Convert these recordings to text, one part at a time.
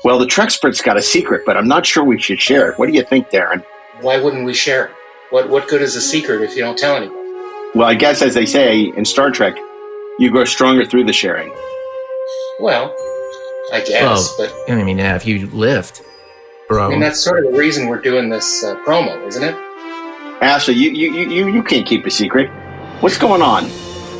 Well, the Treksperts got a secret, but I'm not sure we should share it. What do you think, Darren? Why wouldn't we share it? What good is a secret if you don't tell anybody? Well, I guess as they say in Star Trek, you grow stronger through the sharing. Well, I guess, but... I mean, yeah, if you lift, bro. I mean, that's sort of the reason we're doing this promo, isn't it? Ashley, you can't keep a secret. What's going on?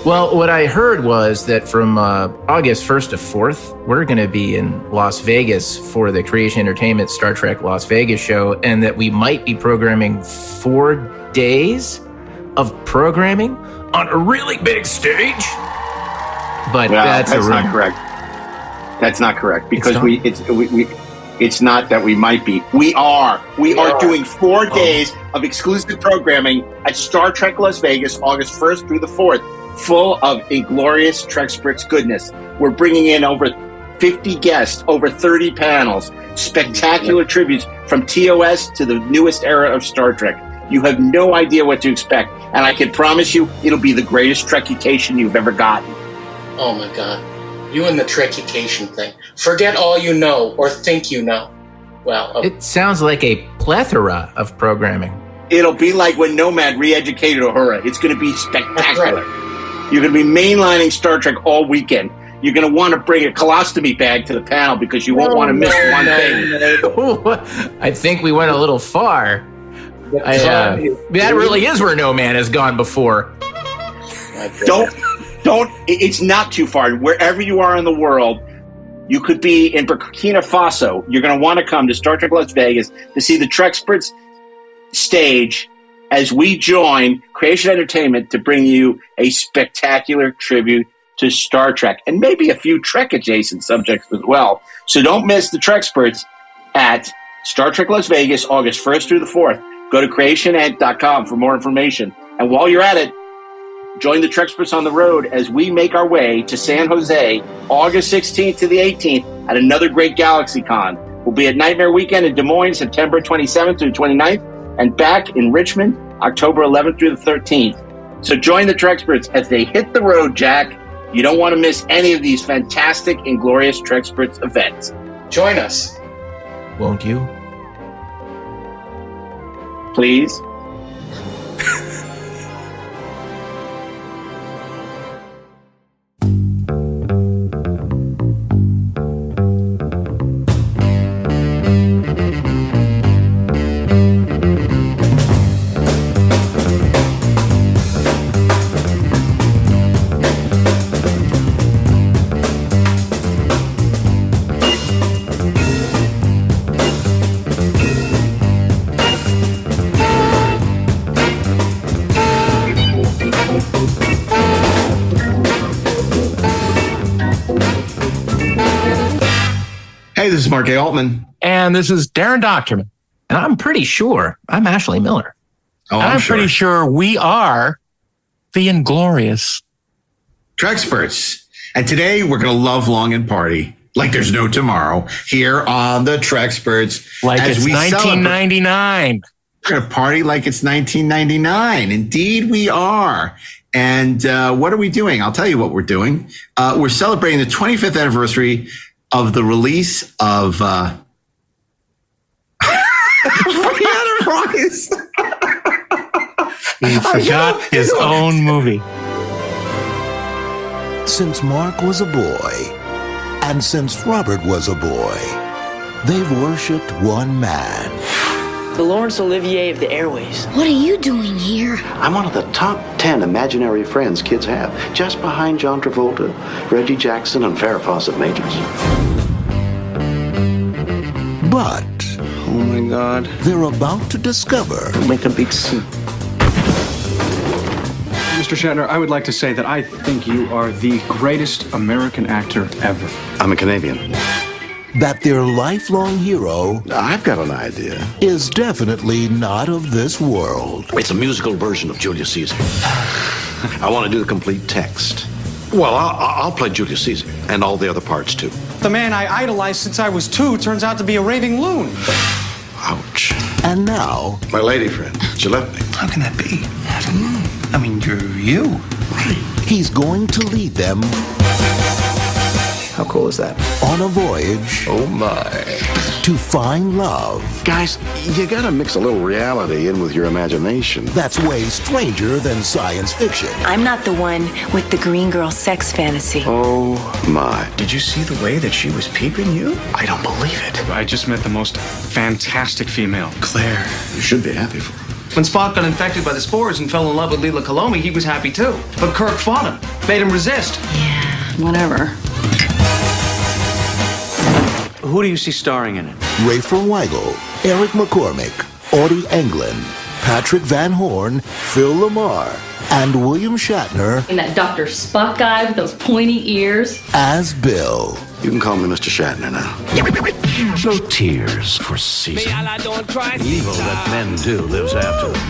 Well, what I heard was that from August 1st to 4th, we're going to be in Las Vegas for the Creation Entertainment Star Trek Las Vegas show, and that we might be programming 4 days of programming on a really big stage. But that's not correct. That's not correct because it's not that we might be. We are doing 4 days of exclusive programming at Star Trek Las Vegas, August 1st through the 4th, full of inglorious Treksperts goodness. We're bringing in over 50 guests, over 30 panels, spectacular tributes from TOS to the newest era of Star Trek. You have no idea what to expect, and I can promise you it'll be the greatest Trekication you've ever gotten. Oh my God. You and the Trekication thing. Forget all you know or think you know. Well, it sounds like a plethora of programming. It'll be like when Nomad re-educated Uhura. It's going to be spectacular. You're going to be mainlining Star Trek all weekend. You're going to want to bring a colostomy bag to the panel because you won't want to miss one thing. I think we went a little far. That really is where No Man has gone before. Don't, it's not too far. Wherever you are in the world, you could be in Burkina Faso. You're going to want to come to Star Trek Las Vegas to see the Treksperts stage as we join Creation Entertainment to bring you a spectacular tribute to Star Trek and maybe a few Trek-adjacent subjects as well. So don't miss the Treksperts at Star Trek Las Vegas, August 1st through the 4th. Go to creationent.com for more information. And while you're at it, join the Treksperts on the road as we make our way to San Jose, August 16th to the 18th at another great GalaxyCon. We'll be at Nightmare Weekend in Des Moines, September 27th through 29th, and back in Richmond, October 11th through the 13th. So join the Treksperts as they hit the road, Jack. You don't want to miss any of these fantastic, inglorious Treksperts events. Join us. Won't you? Please. Hey, this is Mark A. Altman. And this is Daren Dochterman. And I'm pretty sure I'm Ashley Miller. Oh, I'm pretty sure we are the Inglorious Treksperts. And today we're going to love, long, and party like there's no tomorrow here on the Treksperts. Like it's 1999. We're going to party like it's 1999. Indeed, we are. And what are we doing? I'll tell you what we're doing. We're celebrating the 25th anniversary of the release of He forgot his own movie. Since Mark was a boy, and since Robert was a boy, they've worshipped one man. The Laurence Olivier of the airways. What are you doing here? I'm one of the top 10 imaginary friends kids have, just behind John Travolta, Reggie Jackson, and Farrah Fawcett Majors. But oh my God, they're about to discover. Make a big scene. Mr. Shatner, I would like to say that I think you are the greatest American actor ever. I'm a Canadian. That their lifelong hero, I've got an idea, is definitely not of this world. It's a musical version of Julius Caesar. I want to do the complete text. Well, I'll play Julius Caesar and all the other parts too. The man I idolized since I was 2 turns out to be a raving loon. Ouch. And now, my lady friend, she left me. How can that be? I don't know. I mean, you're you. Right. He's going to lead them How cool is that? On a voyage. Oh, my. To find love. Guys, you gotta mix a little reality in with your imagination. That's way stranger than science fiction. I'm not the one with the green girl sex fantasy. Oh, my. Did you see the way that she was peeping you? I don't believe it. I just met the most fantastic female. Claire. You should be happy for her. When Spock got infected by the spores and fell in love with Leela Kalomi, he was happy too. But Kirk fought him, made him resist. Yeah, whatever. Who do you see starring in it? Rafer Weigel, Eric McCormack, Audie Englund, Patrick Van Horn, Phil Lamar, and William Shatner. And that Dr. Spock guy with those pointy ears. As Bill. You can call me Mr. Shatner now. No tears for Caesar. The evil that men do lives after them.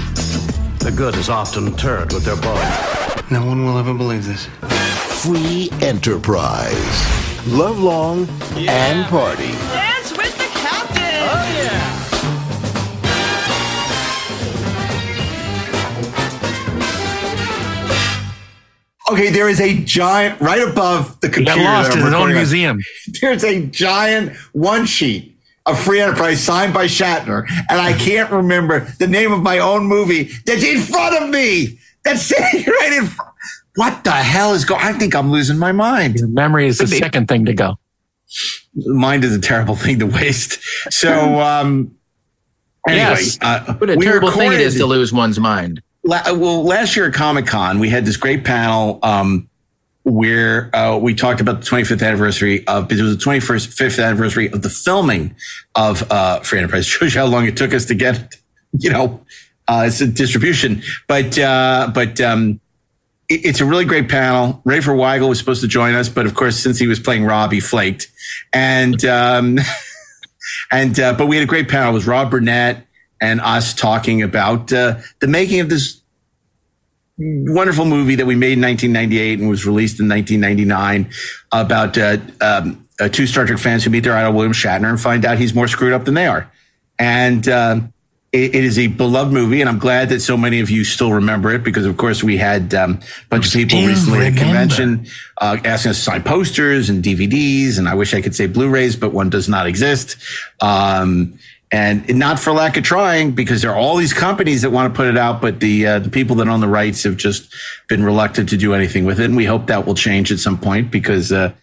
The good is often interred with their body. No one will ever believe this. Free enterprise. Love long and party. Dance with the captain! Oh, yeah! Okay, there is a giant, right above the computer. He got lost in his own museum. There's a giant one sheet of Free Enterprise signed by Shatner, and I can't remember the name of my own movie that's in front of me. That's sitting right in front. What the hell is going on? I think I'm losing my mind. Your memory is the second thing to go. Mind is a terrible thing to waste. So, anyway. Yes. What a terrible thing it is to lose one's mind. Last year at Comic-Con, we had this great panel where we talked about the 25th anniversary of, it was the 25th anniversary of the filming of Free Enterprise. It shows you how long it took us to get, it's a distribution. But it's a really great panel. Rafer Weigel was supposed to join us, but of course, since he was playing Rob, he flaked. But we had a great panel. It was Robert Burnett and us talking about the making of this wonderful movie that we made in 1998 and was released in 1999 about two Star Trek fans who meet their idol William Shatner and find out he's more screwed up than they are. And it is a beloved movie, and I'm glad that so many of you still remember it because, of course, we had a bunch of people recently at a convention asking us to sign posters and DVDs, and I wish I could say Blu-rays, but one does not exist. And not for lack of trying, because there are all these companies that want to put it out, but the people that own the rights have just been reluctant to do anything with it. And we hope that will change at some point because at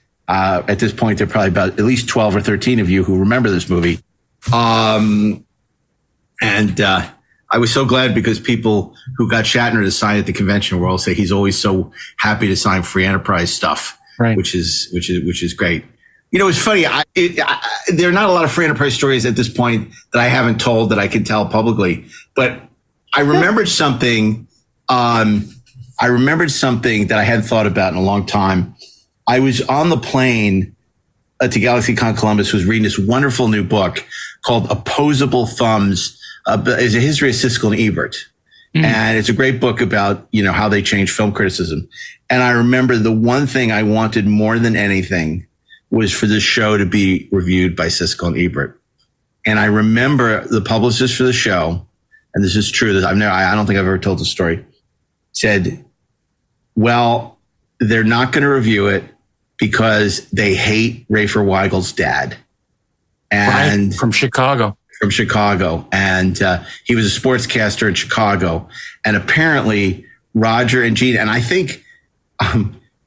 this point, there are probably about at least 12 or 13 of you who remember this movie. I was so glad because people who got Shatner to sign at the convention world say he's always so happy to sign Free Enterprise stuff, right? Which is great. It's funny. There are not a lot of Free Enterprise stories at this point that I haven't told that I can tell publicly. But I remembered something. I remembered something that I hadn't thought about in a long time. I was on the plane to GalaxyCon Columbus, was reading this wonderful new book called Opposable Thumbs. It's a history of Siskel and Ebert. And it's a great book about, how they changed film criticism. And I remember the one thing I wanted more than anything was for this show to be reviewed by Siskel and Ebert. And I remember the publicist for the show, and this is true, I don't think I've ever told the story, said, well, they're not going to review it because they hate Rafer Weigel's dad. And from Chicago. And he was a sportscaster in Chicago. And apparently Roger and Gene, and I think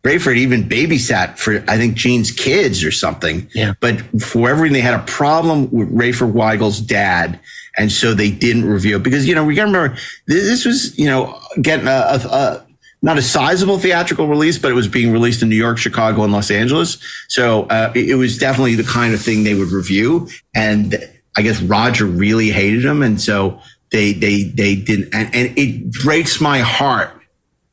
Rayford even babysat for, I think, Gene's kids or something. Yeah. But for whatever reason, they had a problem with Rafer Weigel's dad. And so they didn't review it because, we got to remember this was, getting not a sizable theatrical release, but it was being released in New York, Chicago, and Los Angeles. So it was definitely the kind of thing they would review. And I guess Roger really hated him. And so they didn't. And it breaks my heart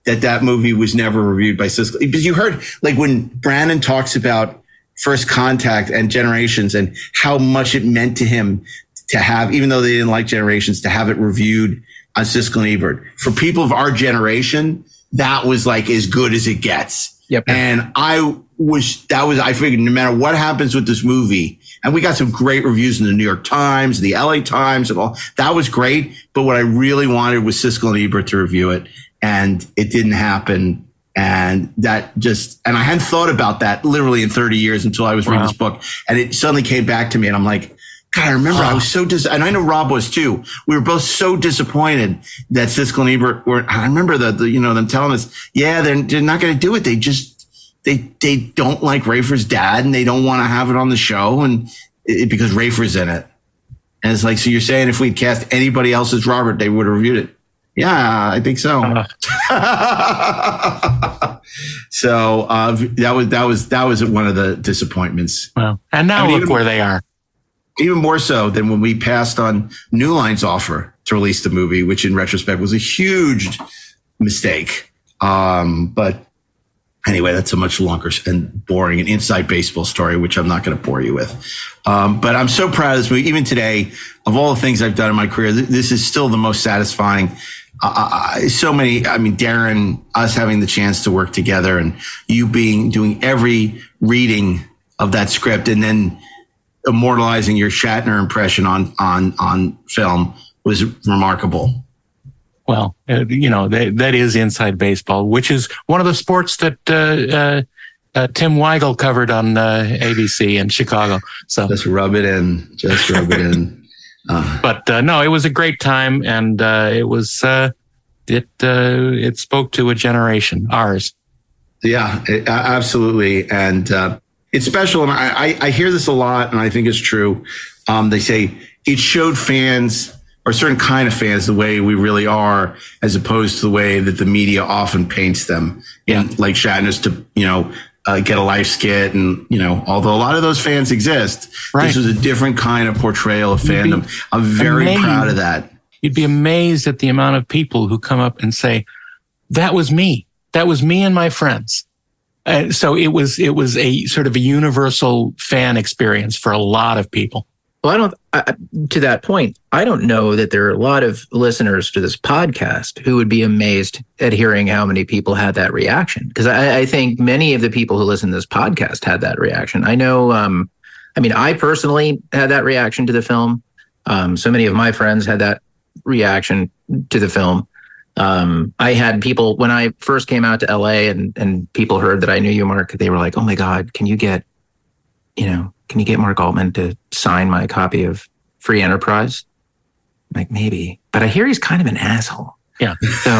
that movie was never reviewed by Siskel. Because you heard, like, when Brandon talks about First Contact and Generations and how much it meant to him to have, even though they didn't like Generations, to have it reviewed on Siskel and Ebert. For people of our generation, that was like as good as it gets. Yep. And I figured no matter what happens with this movie, and we got some great reviews in the New York Times, the LA Times, and all that was great. But what I really wanted was Siskel and Ebert to review it. And it didn't happen. And that just, and I hadn't thought about that literally in 30 years until I was reading this book. And it suddenly came back to me and I'm like, God, I remember I was so and I know Rob was too. We were both so disappointed that Siskel and Ebert I remember them telling us, yeah, they're not going to do it. They just, they don't like Rafer's dad and they don't want to have it on the show because Rafer's in it. And it's like, so you're saying if we'd cast anybody else as Robert, they would have reviewed it? Yeah, I think so. So that was one of the disappointments. Well, and now look where they are. Even more so than when we passed on New Line's offer to release the movie, which in retrospect was a huge mistake. But anyway, that's a much longer and boring and inside baseball story, which I'm not going to bore you with. But I'm so proud of this movie. Even today, of all the things I've done in my career, this is still the most satisfying. Darren, us having the chance to work together and you doing every reading of that script and then immortalizing your Shatner impression on film was remarkable. Well, that is inside baseball, which is one of the sports that Tim Weigel covered on ABC in Chicago. So just rub it in. But no, it was a great time, and it spoke to a generation, ours. Yeah, absolutely, and it's special. And I hear this a lot, and I think it's true. They say it showed fans, or a certain kind of fans, the way we really are, as opposed to the way that the media often paints them. Yeah. Like Shatner's to, get a life skit. And, although a lot of those fans exist, This was a different kind of portrayal of fandom. I'm very proud of that. You'd be amazed at the amount of people who come up and say, that was me. That was me and my friends. So it was a sort of a universal fan experience for a lot of people. Well, to that point, I don't know that there are a lot of listeners to this podcast who would be amazed at hearing how many people had that reaction. Because I think many of the people who listen to this podcast had that reaction. I know, I personally had that reaction to the film. So many of my friends had that reaction to the film. I had people, when I first came out to LA and people heard that I knew you, Mark, they were like, oh my God, can you get Mark Altman to sign my copy of Free Enterprise? I'm like, maybe, but I hear he's kind of an asshole. Yeah. So,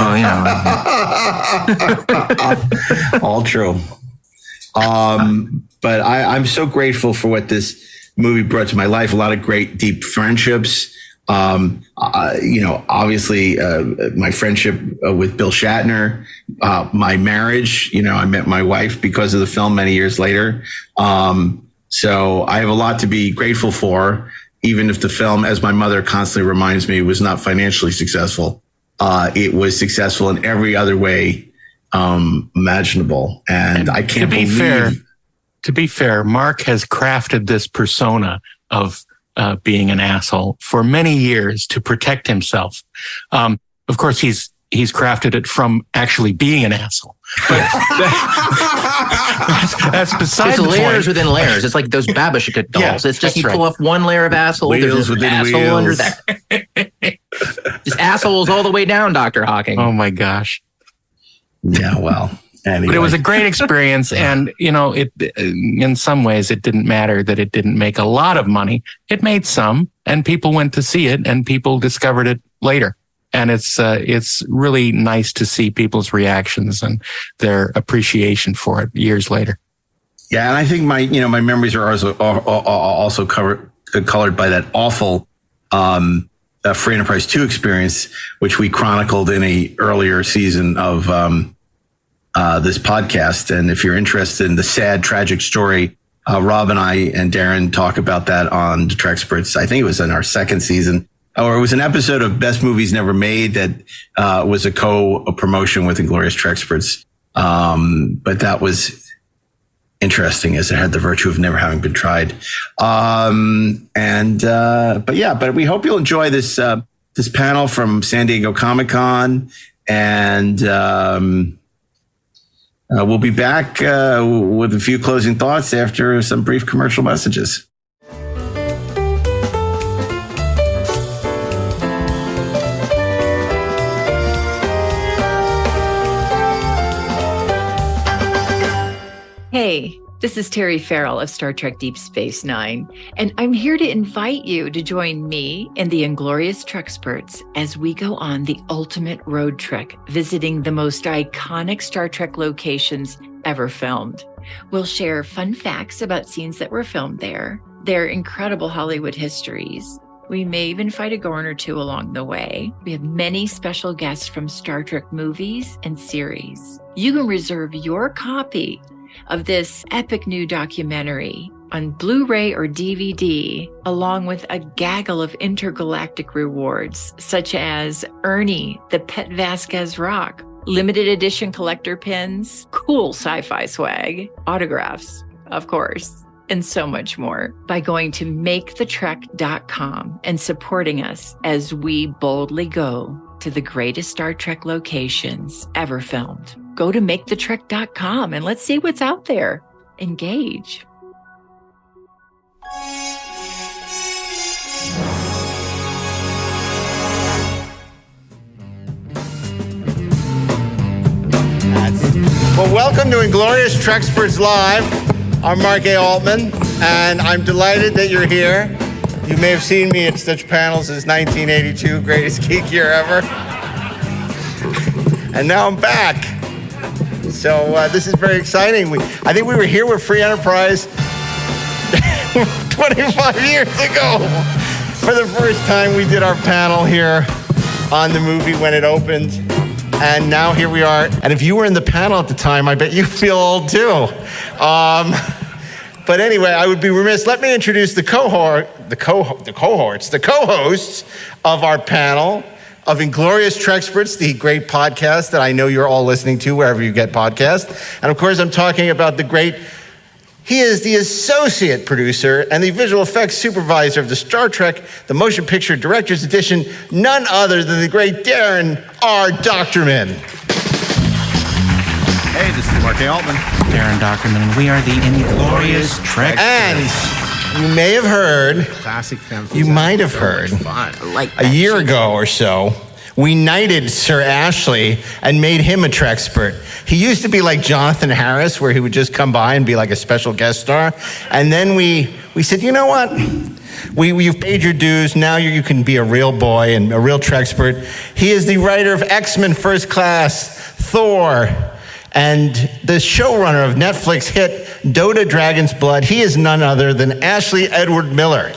all true. But I'm so grateful for what this movie brought to my life. A lot of great, deep friendships. Obviously, my friendship with Bill Shatner, my marriage, I met my wife because of the film many years later. So I have a lot to be grateful for, even if the film, as my mother constantly reminds me, was not financially successful. It was successful in every other way imaginable. And I can't believe. To be fair, Mark has crafted this persona of being an asshole for many years to protect himself. Of course, he's crafted it from actually being an asshole. But that's beside the point. It's layers within layers. It's like those Babishka dolls. It's just you pull off one layer of asshole, wheels there's an asshole wheels. under that. Just assholes all the way down, Dr. Hawking. Oh my gosh. Yeah, well. Anyway. But it was a great experience, and it in some ways it didn't matter that it didn't make a lot of money. It made some, and people went to see it, and people discovered it later. And it's really nice to see people's reactions and their appreciation for it years later. Yeah, and I think my memories are also colored by that awful Free Enterprise 2 experience, which we chronicled in a earlier season of this podcast. And if you're interested in the sad, tragic story, Rob and I and Darren talk about that on the TREKSPERTS. I think it was in our second season. Or it was an episode of Best Movies Never Made that was a promotion with Inglorious Trexperts. But that was interesting, as it had the virtue of never having been tried. But we hope you'll enjoy this panel from San Diego Comic-Con, and we'll be back with a few closing thoughts after some brief commercial messages. Hey, this is Terry Farrell of Star Trek Deep Space Nine, and I'm here to invite you to join me and the Inglorious Treksperts as we go on the ultimate road trek, visiting the most iconic Star Trek locations ever filmed. We'll share fun facts about scenes that were filmed there, their incredible Hollywood histories. We may even fight a gorn or two along the way. We have many special guests from Star Trek movies and series. You can reserve your copy of this epic new documentary on Blu-ray or DVD, along with a gaggle of intergalactic rewards, such as Ernie, the Pet Vasquez Rock, limited edition collector pins, cool sci-fi swag, autographs, of course, and so much more by going to makethetrek.com and supporting us as we boldly go to the greatest Star Trek locations ever filmed. Go to makethetrek.com and let's see what's out there. Engage. Well, welcome to Inglorious Treksperts Live. I'm Mark A. Altman, and I'm delighted that you're here. You may have seen me at such panels as 1982, Greatest Geek Year Ever. And now I'm back. So this is very exciting. I think we were here with Free Enterprise 25 years ago. For the first time, we did our panel here on the movie when it opened. And now here we are. And if you were in the panel at the time, I bet you feel old too. But anyway, I would be remiss. Let me introduce the co-hosts of our panel of Inglorious Treksperts, the great podcast that I know you're all listening to wherever you get podcasts. And of course, I'm talking about he is the associate producer and the visual effects supervisor of the Star Trek, the Motion Picture Director's Edition, none other than the great Darren R. Doctorman. Hey, this is Mark A. Altman. Darren Docterman, and we are the Inglorious Treksperts. And you may have heard, you might have heard, a year ago or so, we knighted Sir Ashley and made him a Trekspert. He used to be like Jonathan Harris, where he would just come by and be like a special guest star. And then we said, you know what? You've paid your dues. Now you can be a real boy and a real Trekspert. He is the writer of X-Men First Class, Thor, and the showrunner of Netflix hit DOTA Dragon's Blood. He is none other than Ashley Edward Miller.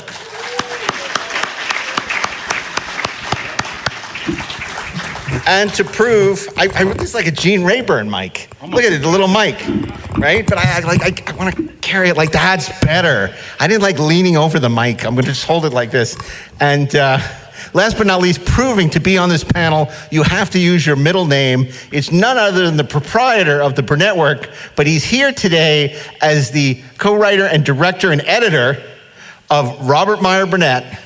And to prove, I it's like a Gene Rayburn mic. Look at it, the little mic, right? But I want to carry it like that's better. I didn't like leaning over the mic. I'm going to just hold it like this. And last but not least, proving to be on this panel, you have to use your middle name. It's none other than the proprietor of the Burnett Work, but he's here today as the co-writer and director and editor of Robert Meyer Burnett.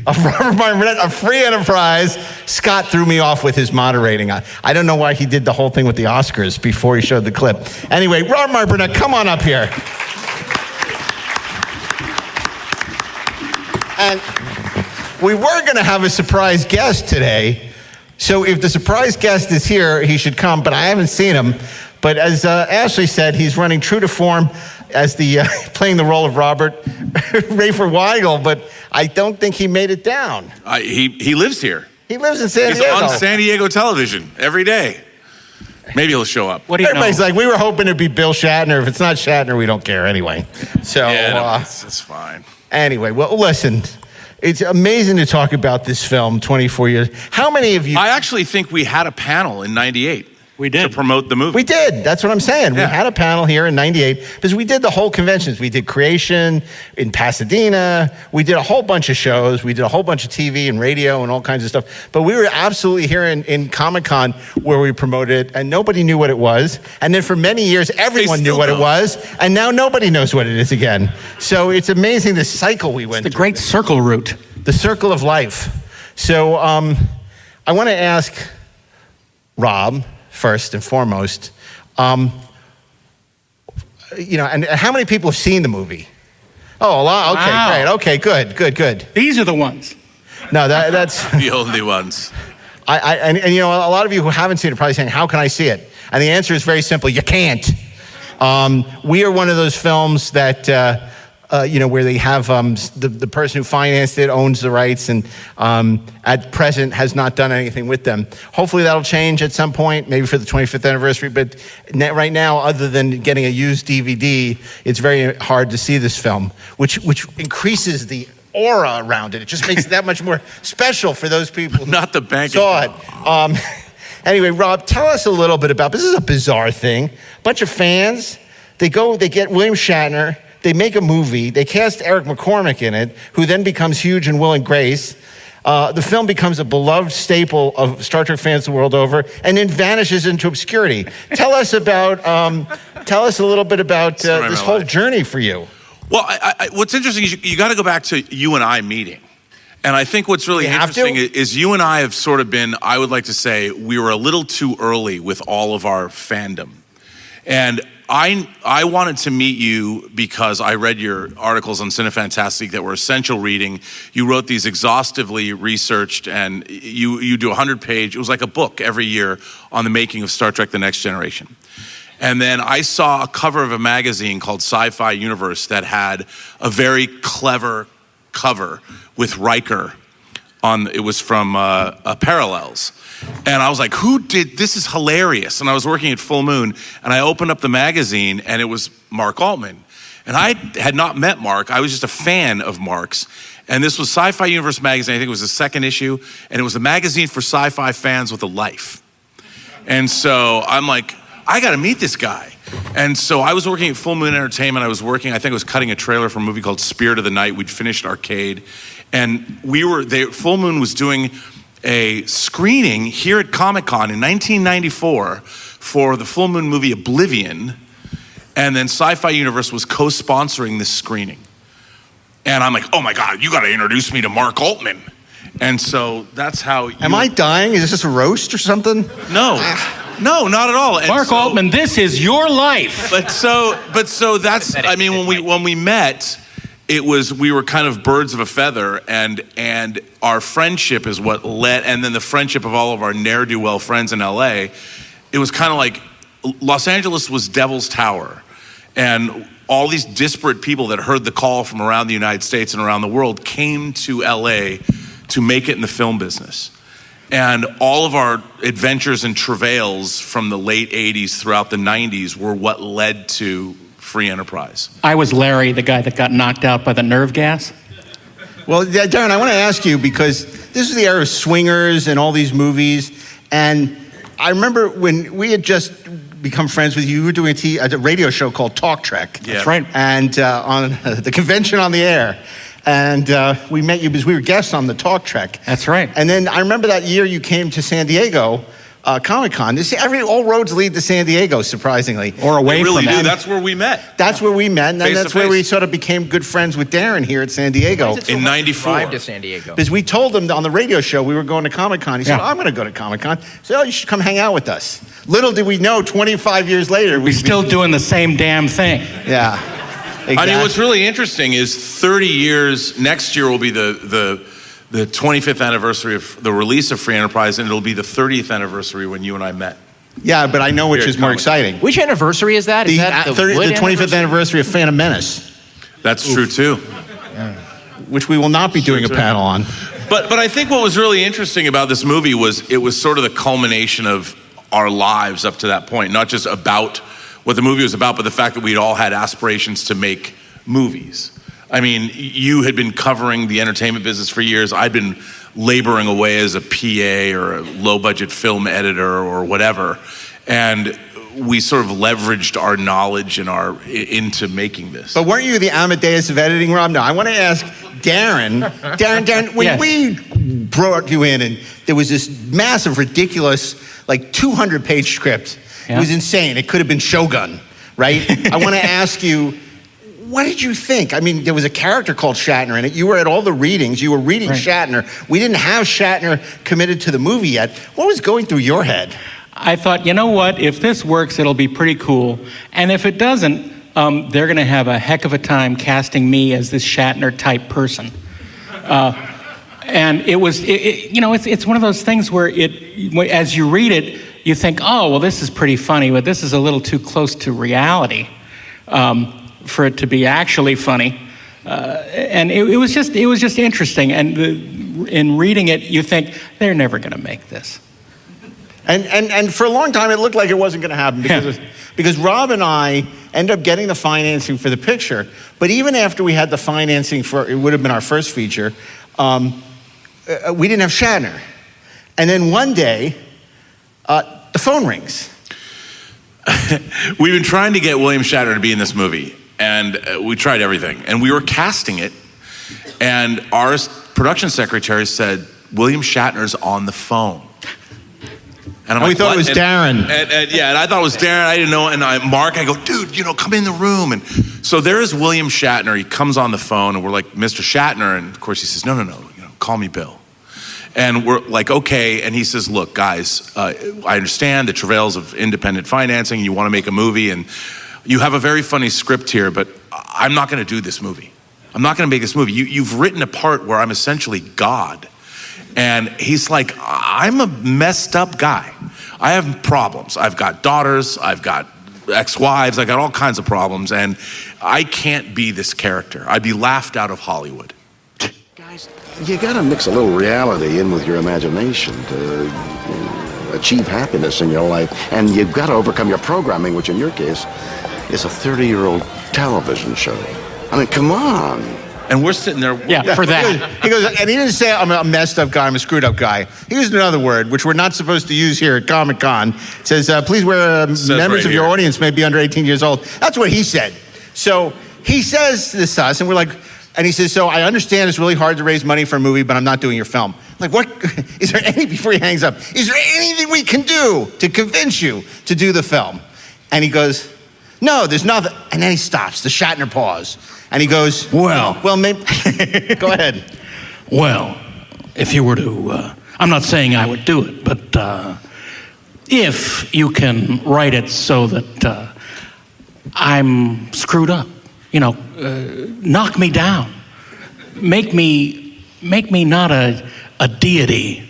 Of Free Enterprise. Scott threw me off with his moderating. I don't know why he did the whole thing with the Oscars before he showed the clip. Anyway, Robert Meyer Burnett, come on up here. And we were going to have a surprise guest today. So if the surprise guest is here, he should come, but I haven't seen him. But as Ashley said, he's running true to form as the playing the role of Robert Rayford Weigel, but I don't think he made it down. He lives here. He lives in San Diego. He's on San Diego television every day. Maybe he'll show up. Everybody's like, we were hoping it'd be Bill Shatner. If it's not Shatner, we don't care anyway. So it's fine. Anyway, well, listen. It's amazing to talk about this film 24 years. How many of you... I actually think we had a panel in 98. We did. To promote the movie. We did. That's what I'm saying. Yeah. We had a panel here in 98 because we did the whole conventions. We did Creation in Pasadena. We did a whole bunch of shows. We did a whole bunch of TV and radio and all kinds of stuff. But we were absolutely here in Comic-Con where we promoted it, and nobody knew what it was. And then for many years, everyone knew what it was, and now nobody knows what it is again. So it's amazing the cycle we went through. The great circle route. The circle of life. So I want to ask Rob, first and foremost, and how many people have seen the movie? Oh, a lot. Okay, wow. Great. Okay, good. These are the ones. No, that's the only ones. And a lot of you who haven't seen it are probably saying, "How can I see it?" And the answer is very simple: you can't. We are one of those films that, where they have the person who financed it owns the rights and at present has not done anything with them. Hopefully that'll change at some point, maybe for the 25th anniversary. But right now, other than getting a used DVD, it's very hard to see this film, which increases the aura around it. It just makes it that much more special for those people who Not the bank saw it. Anyway, Rob, tell us a little bit about this. Is a bizarre thing. Bunch of fans, they get William Shatner, they make a movie, they cast Eric McCormack in it, who then becomes huge in Will and Grace. The film becomes a beloved staple of Star Trek fans the world over, and then vanishes into obscurity. Tell us a little bit about this whole journey for you. Well, what's interesting is you got to go back to you and I meeting. And I think what's really interesting is you and I have sort of been, I would like to say, we were a little too early with all of our fandom. And I wanted to meet you because I read your articles on Cinefantastique that were essential reading. You wrote these exhaustively researched, and you do 100-page, it was like a book every year on the making of Star Trek: The Next Generation. And then I saw a cover of a magazine called Sci-Fi Universe that had a very clever cover with Riker it was from Parallels. And I was like, this is hilarious. And I was working at Full Moon, and I opened up the magazine, and it was Mark Altman. And I had not met Mark. I was just a fan of Mark's. And this was Sci-Fi Universe magazine. I think it was the second issue. And it was a magazine for sci-fi fans with a life. And so I'm like, I got to meet this guy. And so I was working at Full Moon Entertainment. I think I was cutting a trailer for a movie called Spirit of the Night. We'd finished Arcade. And Full Moon was doing a screening here at Comic-Con in 1994 for the Full Moon movie Oblivion. And then Sci-Fi Universe was co-sponsoring this screening. And I'm like, oh my God, you got to introduce me to Mark Altman. And so that's how Am I dying? Is this a roast or something? No, not at all. And Mark Altman, this is your life. But so that's, I mean, when we met, we were kind of birds of a feather, and our friendship is what led, and then the friendship of all of our ne'er-do-well friends in LA, it was kind of like Los Angeles was Devil's Tower, and all these disparate people that heard the call from around the United States and around the world came to LA to make it in the film business. And all of our adventures and travails from the late 80s throughout the 90s were what led to Free Enterprise. I was Larry, the guy that got knocked out by the nerve gas. Well, Darren, I want to ask you, because this is the era of swingers and all these movies, and I remember when we had just become friends with you were doing a radio show called Talk Trek. Yeah. That's right. And on the convention on the air. And we met you because we were guests on the Talk Trek. That's right. And then I remember that year you came to San Diego Comic-Con. All roads lead to San Diego, surprisingly. Or away from it. That's where we met. That's where we met, and then that's where we sort of became good friends with Darren here at San Diego. In 94. Drive to San Diego. Because we told him on the radio show we were going to Comic-Con. He said, I'm going to go to Comic-Con. So you should come hang out with us. Little did we know, 25 years later, we're still doing the same damn thing. Yeah. Exactly. I mean, what's really interesting is 30 years, next year will be the 25th anniversary of the release of Free Enterprise, and it'll be the 30th anniversary when you and I met. Yeah, but I know which is more exciting. Which anniversary is that? The 25th anniversary of Phantom Menace. That's true, too. Yeah. Which we will not be doing a panel on. But I think what was really interesting about this movie was it was sort of the culmination of our lives up to that point, not just about what the movie was about, but the fact that we'd all had aspirations to make movies. I mean, you had been covering the entertainment business for years. I'd been laboring away as a PA or a low-budget film editor or whatever. And we sort of leveraged our knowledge and into making this. But weren't you the Amadeus of editing, Rob? No, I want to ask Darren, when we brought you in and there was this massive, ridiculous, like 200-page script. Yeah. It was insane. It could have been Shogun, right? I want to ask you, what did you think? I mean, there was a character called Shatner in it. You were at all the readings. You were reading Shatner. We didn't have Shatner committed to the movie yet. What was going through your head? I thought, you know what? If this works, it'll be pretty cool. And if it doesn't, they're going to have a heck of a time casting me as this Shatner-type person. And it was, it's one of those things where as you read it, you think, oh, well, this is pretty funny, but this is a little too close to reality for it to be actually funny. And it was just interesting. And in reading it, you think, they're never going to make this. And for a long time, it looked like it wasn't going to happen because Rob and I ended up getting the financing for the picture. But even after we had the financing for, it would have been our first feature, we didn't have Shatner. And then one day, the phone rings. We've been trying to get William Shatner to be in this movie, and we tried everything. And we were casting it, and our production secretary said, William Shatner's on the phone. And we thought it was Darren. And I thought it was Darren. I didn't know. And Mark, I go, dude, come in the room. And so there's William Shatner. He comes on the phone, and we're like, Mr. Shatner. And of course he says, no, call me Bill. And we're like, okay. And he says, look, guys, I understand the travails of independent financing. You want to make a movie, and you have a very funny script here, but I'm not going to do this movie. I'm not going to make this movie. You've written a part where I'm essentially God. And he's like, I'm a messed up guy. I have problems. I've got daughters. I've got ex-wives. I got all kinds of problems. And I can't be this character. I'd be laughed out of Hollywood. Guys, you got to mix a little reality in with your imagination to achieve happiness in your life. And you've got to overcome your programming, which in your case is a 30-year-old television show. I mean, come on. And we're sitting there. Yeah, for that. He goes, and he didn't say I'm a messed up guy, I'm a screwed up guy. He used another word, which we're not supposed to use here at Comic-Con. It says, please members of your audience may be under 18 years old. That's what he said. So he says this to us, and we're like, and he says, so I understand it's really hard to raise money for a movie, but I'm not doing your film. I'm like, what? Is there any, before he hangs up, is there anything we can do to convince you to do the film? And he goes, no, there's nothing. And then he stops, the Shatner pause. And he goes, well, maybe, go ahead. Well, if you were to, I'm not saying I would do it, but if you can write it so that I'm screwed up, knock me down, make me not a deity,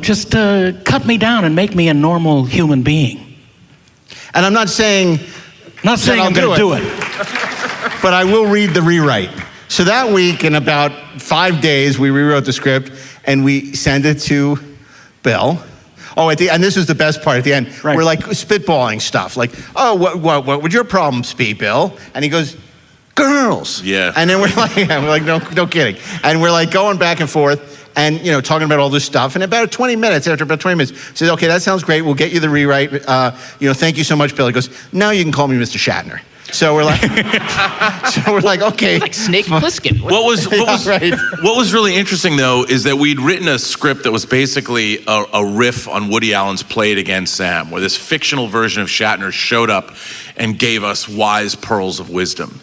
just cut me down and make me a normal human being. And I'm not saying I'm going to do it. But I will read the rewrite. So that week, in about 5 days, we rewrote the script and we sent it to Bill. Oh, and this was the best part at the end. Right. We're like spitballing stuff. Like, oh, what would your problems be, Bill? And he goes, girls. Yeah. And then we're like, no kidding. And we're like going back and forth and, talking about all this stuff. And after about 20 minutes, he says, okay, that sounds great. We'll get you the rewrite. Thank you so much, Bill. He goes, now you can call me Mr. Shatner. So we're like, okay. Like Snake Plissken. What was really interesting, though, is that we'd written a script that was basically a riff on Woody Allen's Play It Again, Sam, where this fictional version of Shatner showed up and gave us wise pearls of wisdom.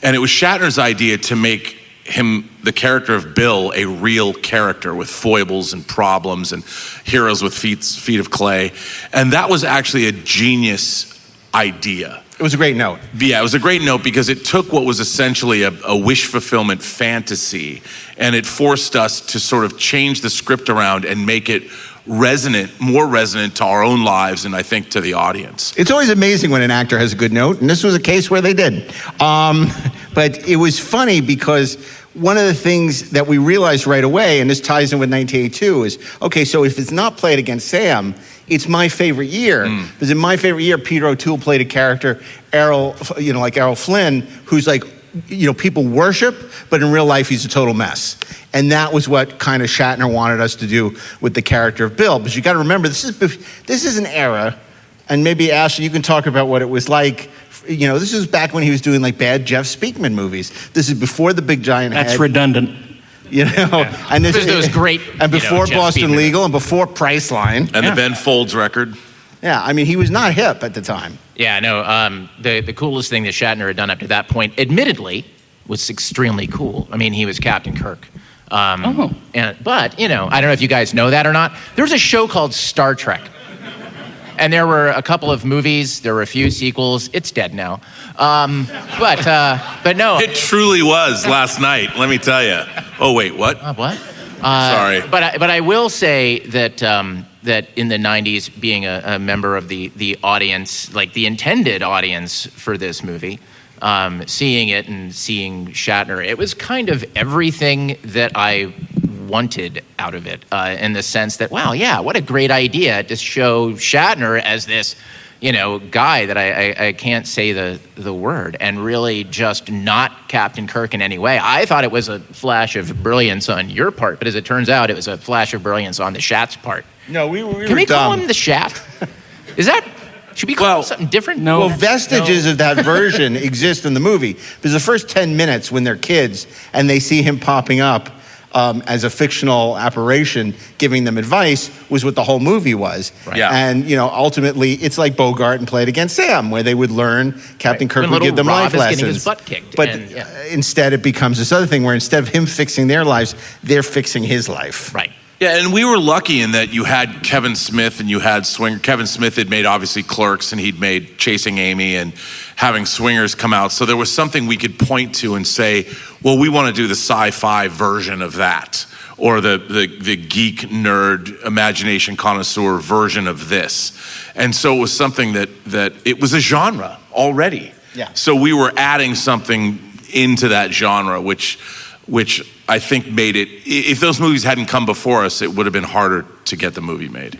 And it was Shatner's idea to make him, the character of Bill, a real character with foibles and problems and heroes with feet of clay. And that was actually a genius idea. It was a great note. Yeah, it was a great note because it took what was essentially a wish fulfillment fantasy and it forced us to sort of change the script around and make it more resonant to our own lives and I think to the audience. It's always amazing when an actor has a good note, and this was a case where they did. But it was funny because one of the things that we realized right away, and this ties in with 1982, is, okay, so if it's not Played Against Sam, it's My Favorite Year. Because in My Favorite Year, Peter O'Toole played a character, Errol, like Errol Flynn, who's like, people worship, but in real life, he's a total mess. And that was what kind of Shatner wanted us to do with the character of Bill. But you got to remember, this is an era, and maybe Ashley, you can talk about what it was like. This is back when he was doing like bad Jeff Speakman movies. This is before The Big Giant Head. That's redundant. And this was great. And before Boston Legal, and before Priceline, and the Ben Folds record. Yeah, I mean, he was not hip at the time. Yeah, no. The coolest thing that Shatner had done up to that point, admittedly, was extremely cool. I mean, he was Captain Kirk. But I don't know if you guys know that or not. There was a show called Star Trek. And there were a couple of movies. There were a few sequels. It's dead now. But no. It truly was last night, let me tell you. Oh, wait, what? What? Sorry. But I will say that that in the 90s, being a member of the audience, like the intended audience for this movie, seeing it and seeing Shatner, it was kind of everything that I wanted out of it, in the sense that, wow, yeah, what a great idea to show Shatner as this, guy that I can't say the word, and really just not Captain Kirk in any way. I thought it was a flash of brilliance on your part, but as it turns out, it was a flash of brilliance on the Shat's part. No, we Can we call him the Shat? Should we call it something different? No. Well, vestiges of that version exist in the movie. Because the first 10 minutes when they're kids and they see him popping up as a fictional apparition giving them advice was what the whole movie was. Right. Yeah. And, ultimately, it's like Bogart and Play It Against Sam, where they would learn, Captain Kirk would give them life lessons. Getting his butt kicked. But instead it becomes this other thing where instead of him fixing their lives, they're fixing his life. Right. Yeah, and we were lucky in that you had Kevin Smith and you had Swinger. Kevin Smith had made, obviously, Clerks, and he'd made Chasing Amy and having Swingers come out. So there was something we could point to and say, well, we want to do the sci-fi version of that, or the geek, nerd, imagination connoisseur version of this. And so it was something that it was a genre already. Yeah. So we were adding something into that genre, which I think made it, if those movies hadn't come before us, it would have been harder to get the movie made.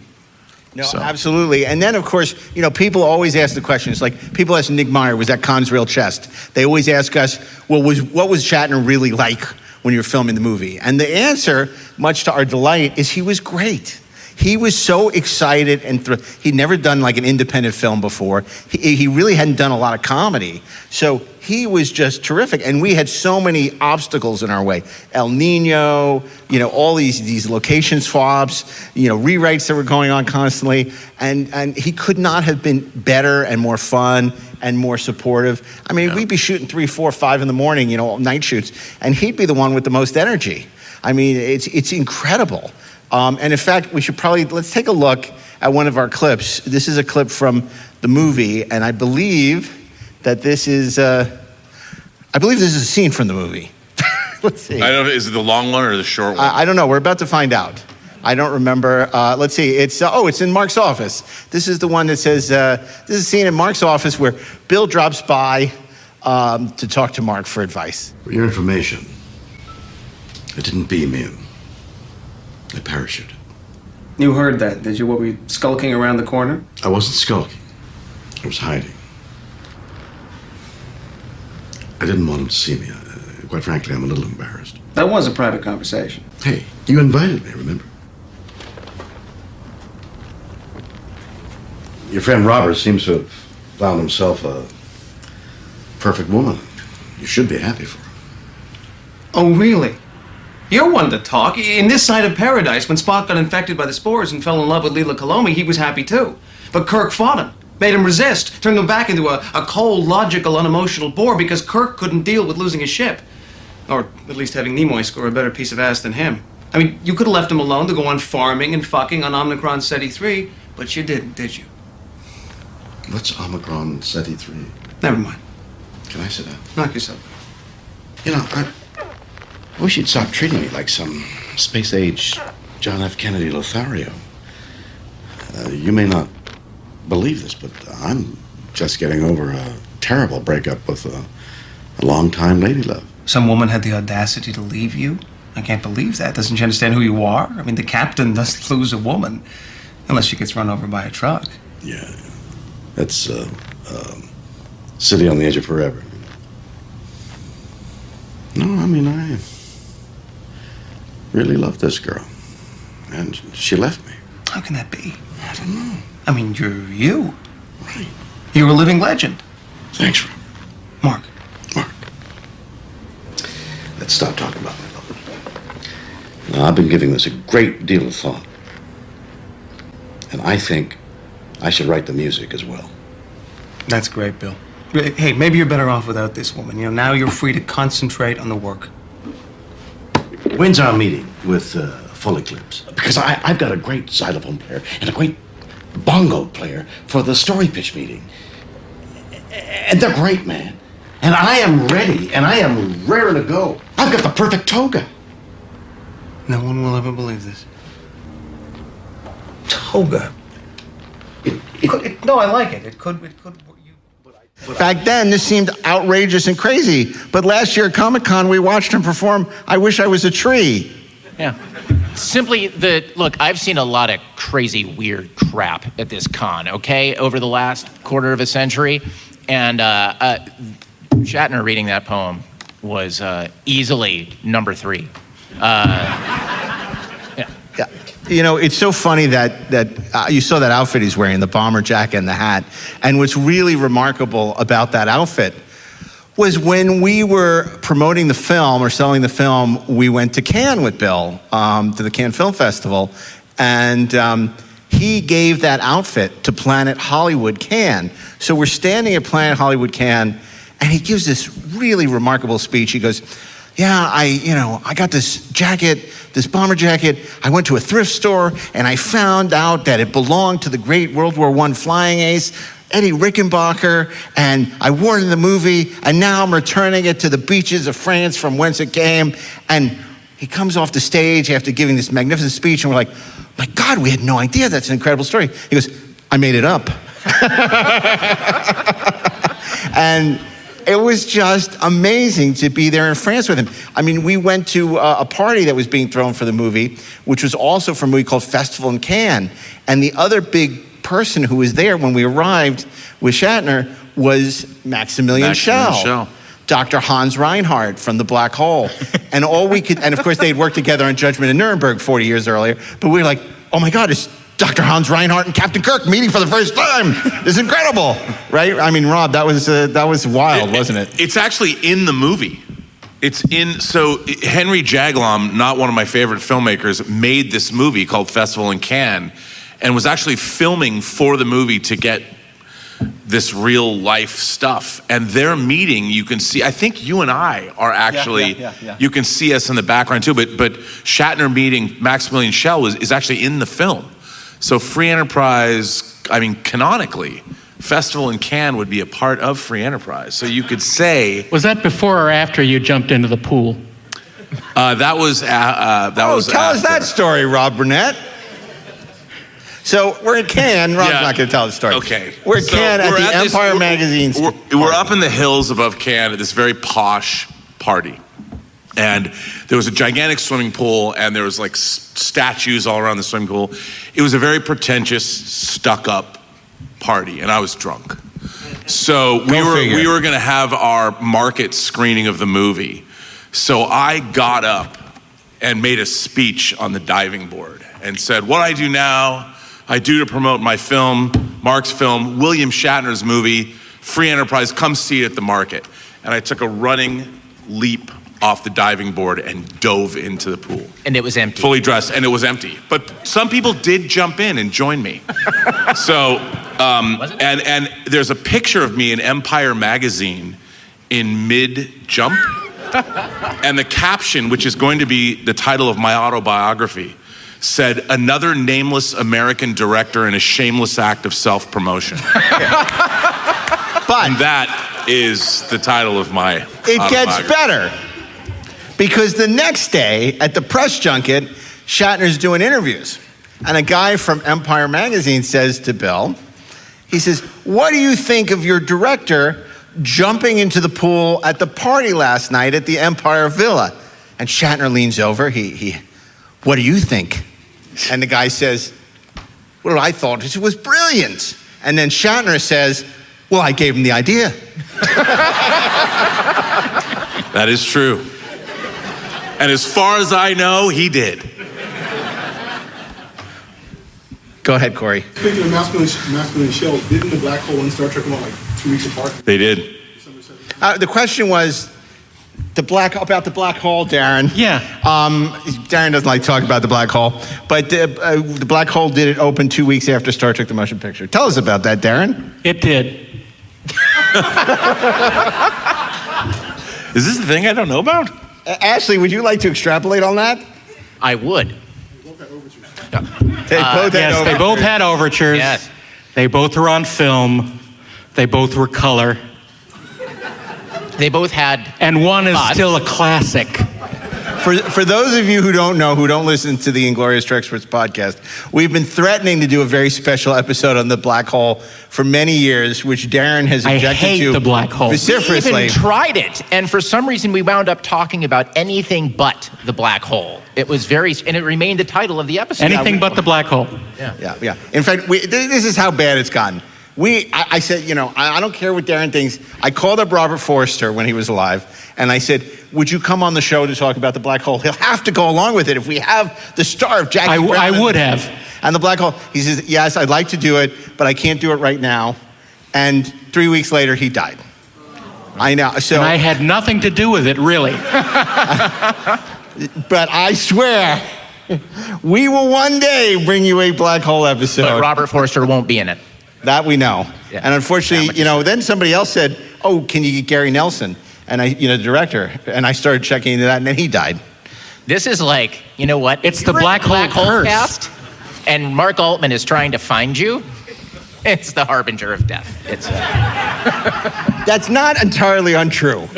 No, absolutely. And then, of course, people always ask the questions, like people ask Nick Meyer, was that Khan's real chest? They always ask us, well, what was Shatner really like when you were filming the movie? And the answer, much to our delight, is he was great. He was so excited and he'd never done like an independent film before. He really hadn't done a lot of comedy. So he was just terrific. And we had so many obstacles in our way. El Nino, all these location swaps, rewrites that were going on constantly. And he could not have been better and more fun and more supportive. I mean, we'd be shooting 3, 4, 5 in the morning, night shoots, and he'd be the one with the most energy. I mean, it's incredible. And in fact, we should let's take a look at one of our clips. This is a clip from the movie, and I believe that this is a scene from the movie. Let's see. I don't know, is it the long one or the short one? I don't know. We're about to find out. I don't remember. Let's see. It's in Mark's office. This is the one that says, this is a scene in Mark's office where Bill drops by to talk to Mark for advice. For your information, I didn't beam in. I parachuted. You heard that, did you? What, were you skulking around the corner? I wasn't skulking. I was hiding. I didn't want him to see me. Quite frankly, I'm a little embarrassed. That was a private conversation. Hey, you invited me, remember? Your friend Robert seems to have found himself a perfect woman. You should be happy for him. Oh, really? You're one to talk. In this side of paradise, when Spock got infected by the spores and fell in love with Leela Kalomi, he was happy too. But Kirk fought him, made him resist, turned him back into a cold, logical, unemotional bore because Kirk couldn't deal with losing his ship. Or at least having Nimoy score a better piece of ass than him. I mean, you could have left him alone to go on farming and fucking on Omicron Ceti 3, but you didn't, did you? What's Omicron Ceti 3? Never mind. Can I sit down? Knock yourself. I wish you'd stop treating me like some space-age John F. Kennedy Lothario. You may not believe this, but I'm just getting over a terrible breakup with a long-time lady love. Some woman had the audacity to leave you? I can't believe that. Doesn't she understand who you are? I mean, the captain doesn't lose a woman unless she gets run over by a truck. Yeah, that's City on the Edge of Forever. No, I mean, I really love this girl, and she left me. How can that be? I don't know. I mean, you're you. Right. You're a living legend. Thanks, Rob. Mark. Let's stop talking about my lover. Now, I've been giving this a great deal of thought, and I think I should write the music as well. That's great, Bill. Hey, maybe you're better off without this woman. Now you're free to concentrate on the work. When's our meeting with Full Eclipse? Because I've got a great xylophone player and a great bongo player for the story pitch meeting. And they're great, man. And I am ready, and I am raring to go. I've got the perfect toga. No one will ever believe this. Toga. No, I like it. It could. Back then, this seemed outrageous and crazy. But last year at Comic-Con, we watched him perform I Wish I Was a Tree. Yeah. Simply look, I've seen a lot of crazy, weird crap at this con, okay, over the last quarter of a century. And Shatner reading that poem was easily number 3. Yeah. You know, it's so funny that you saw that outfit he's wearing, the bomber jacket and the hat. And what's really remarkable about that outfit was when we were promoting the film or selling the film, we went to Cannes with Bill, to the Cannes Film Festival, and he gave that outfit to Planet Hollywood Cannes. So we're standing at Planet Hollywood Cannes, and he gives this really remarkable speech. He goes, yeah, I got this jacket, this bomber jacket. I went to a thrift store, and I found out that it belonged to the great World War I flying ace, Eddie Rickenbacker, and I wore it in the movie, and now I'm returning it to the beaches of France from whence it came. And he comes off the stage after giving this magnificent speech, and we're like, my God, we had no idea. That's an incredible story. He goes, I made it up. And it was just amazing to be there in France with him. I mean, we went to a party that was being thrown for the movie, which was also for a movie called Festival in Cannes. And the other big person who was there when we arrived with Shatner was Maximilian Schell. Dr. Hans Reinhardt from The Black Hole. And and of course they'd worked together on Judgment in Nuremberg 40 years earlier, but we were like, oh my God, it's Dr. Hans Reinhardt and Captain Kirk meeting for the first time. This is incredible, right? I mean, Rob, that was wild, wasn't it? It's actually in the movie. So Henry Jaglom, not one of my favorite filmmakers, made this movie called Festival in Cannes and was actually filming for the movie to get this real life stuff. And their meeting, you can see, I think you and I are actually, yeah. You can see us in the background too, but Shatner meeting Maximilian Schell is actually in the film. So Free Enterprise, I mean, canonically, Festival in Cannes would be a part of Free Enterprise. So you could say... Was that before or after you jumped into the pool? That was tell us that story, Rob Burnett. So we're at Cannes. Rob's not going to tell the story. Okay. We're at Cannes at the Empire Magazine. We're up in the hills above Cannes at this very posh party. And there was a gigantic swimming pool, and there was like statues all around the swimming pool. It was a very pretentious, stuck-up party, and I was drunk. So we were going to have our market screening of the movie. So I got up and made a speech on the diving board and said, what I do now, I do to promote my film, Mark's film, William Shatner's movie, Free Enterprise, come see it at the market. And I took a running leap off the diving board and dove into the pool. And it was empty. Fully dressed, and it was empty. But some people did jump in and join me. So, and there's a picture of me in Empire Magazine in mid-jump. And the caption, which is going to be the title of my autobiography, said, another nameless American director in a shameless act of self-promotion. But and that is the title of my It gets better. Because the next day at the press junket, Shatner's doing interviews. And a guy from Empire Magazine says to Bill, he says, what do you think of your director jumping into the pool at the party last night at the Empire Villa? And Shatner leans over, what do you think? And the guy says, well, I thought it was brilliant. And then Shatner says, well, I gave him the idea. That is true. And as far as I know, he did. Go ahead, Corey. Speaking of Maximilian Schell, didn't the Black Hole and Star Trek come out like 2 weeks apart? They did. The question was about the Black Hole, Darren. Yeah. Darren doesn't like talking about the Black Hole, but the Black Hole did it open 2 weeks after Star Trek: The Motion Picture. Tell us about that, Darren. It did. Is this the thing I don't know about? Ashley, would you like to extrapolate on that? I would. They both had overtures. Yes. They both were on film. They both were color. They both had And one is still a classic. For those of you who don't know, who don't listen to the Inglorious Treksperts podcast, we've been threatening to do a very special episode on the black hole for many years, which Darren has objected to. I hate the black hole. Vociferously. We even tried it, and for some reason we wound up talking about anything but the black hole. It was and it remained the title of the episode. Anything but the black hole. Yeah. In fact, this is how bad it's gotten. I said, I don't care what Darren thinks. I called up Robert Forster when he was alive, and I said, would you come on the show to talk about the black hole? He'll have to go along with it if we have the star of Jackie Brown. I would have. And the black hole. He says, yes, I'd like to do it, but I can't do it right now. And 3 weeks later, he died. I know. So, and I had nothing to do with it, really. But I swear, we will one day bring you a black hole episode. But Robert Forster won't be in it. That we know. Yeah. And unfortunately, then somebody else said, oh, can you get Gary Nelson? And the director. And I started checking into that, and then he died. This is like, you know what? It's the black hole curse. Cast, and Mark Altman is trying to find you. It's the harbinger of death. That's not entirely untrue.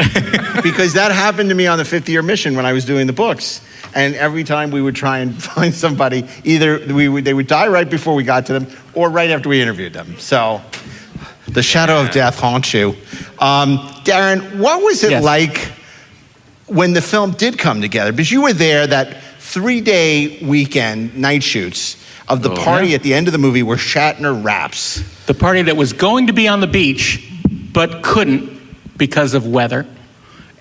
Because that happened to me on the 50-year mission when I was doing the books. And every time we would try and find somebody, either they would die right before we got to them or right after we interviewed them. So the shadow of death haunts you. Darren, what was it like when the film did come together? Because you were there that 3-day weekend, night shoots, of the party at the end of the movie where Shatner raps. The party that was going to be on the beach, but couldn't because of weather.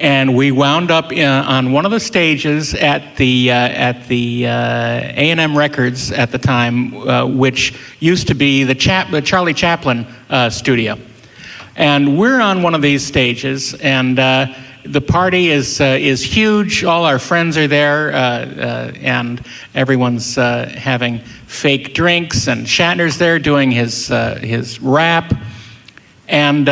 And we wound up on one of the stages at the A&M Records at the time, which used to be the Charlie Chaplin studio. And we're on one of these stages, and the party is huge. All our friends are there, and everyone's having fake drinks, and Shatner's there doing his rap, and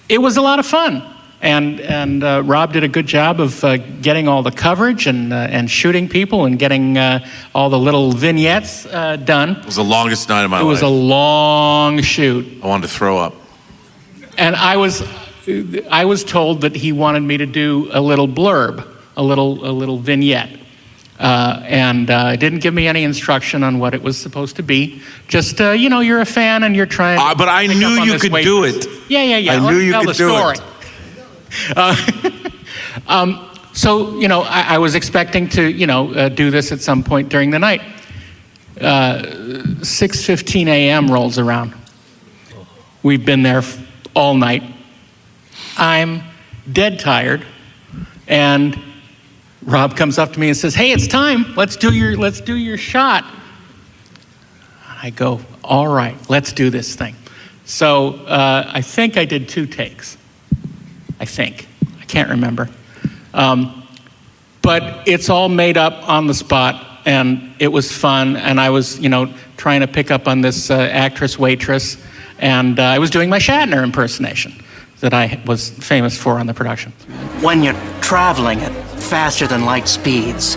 it was a lot of fun. And Rob did a good job of getting all the coverage and shooting people and getting all the little vignettes done. It was the longest night of my life. It was a long shoot. I wanted to throw up. And I was told that he wanted me to do a little blurb, a little vignette. And didn't give me any instruction on what it was supposed to be. Just, you're a fan and you're trying to but I knew you could do it. Yeah. I knew you could do it. So, I was expecting to, do this at some point during the night. 6:15 a.m. rolls around. We've been there all night. I'm dead tired, and Rob comes up to me and says, "Hey, it's time. Let's do your shot." I go, "All right, let's do this thing." So I think I did 2 takes. I can't remember. But it's all made up on the spot, and it was fun. And I was, trying to pick up on this actress waitress, and I was doing my Shatner impersonation that I was famous for on the production. When you're traveling at faster than light speeds,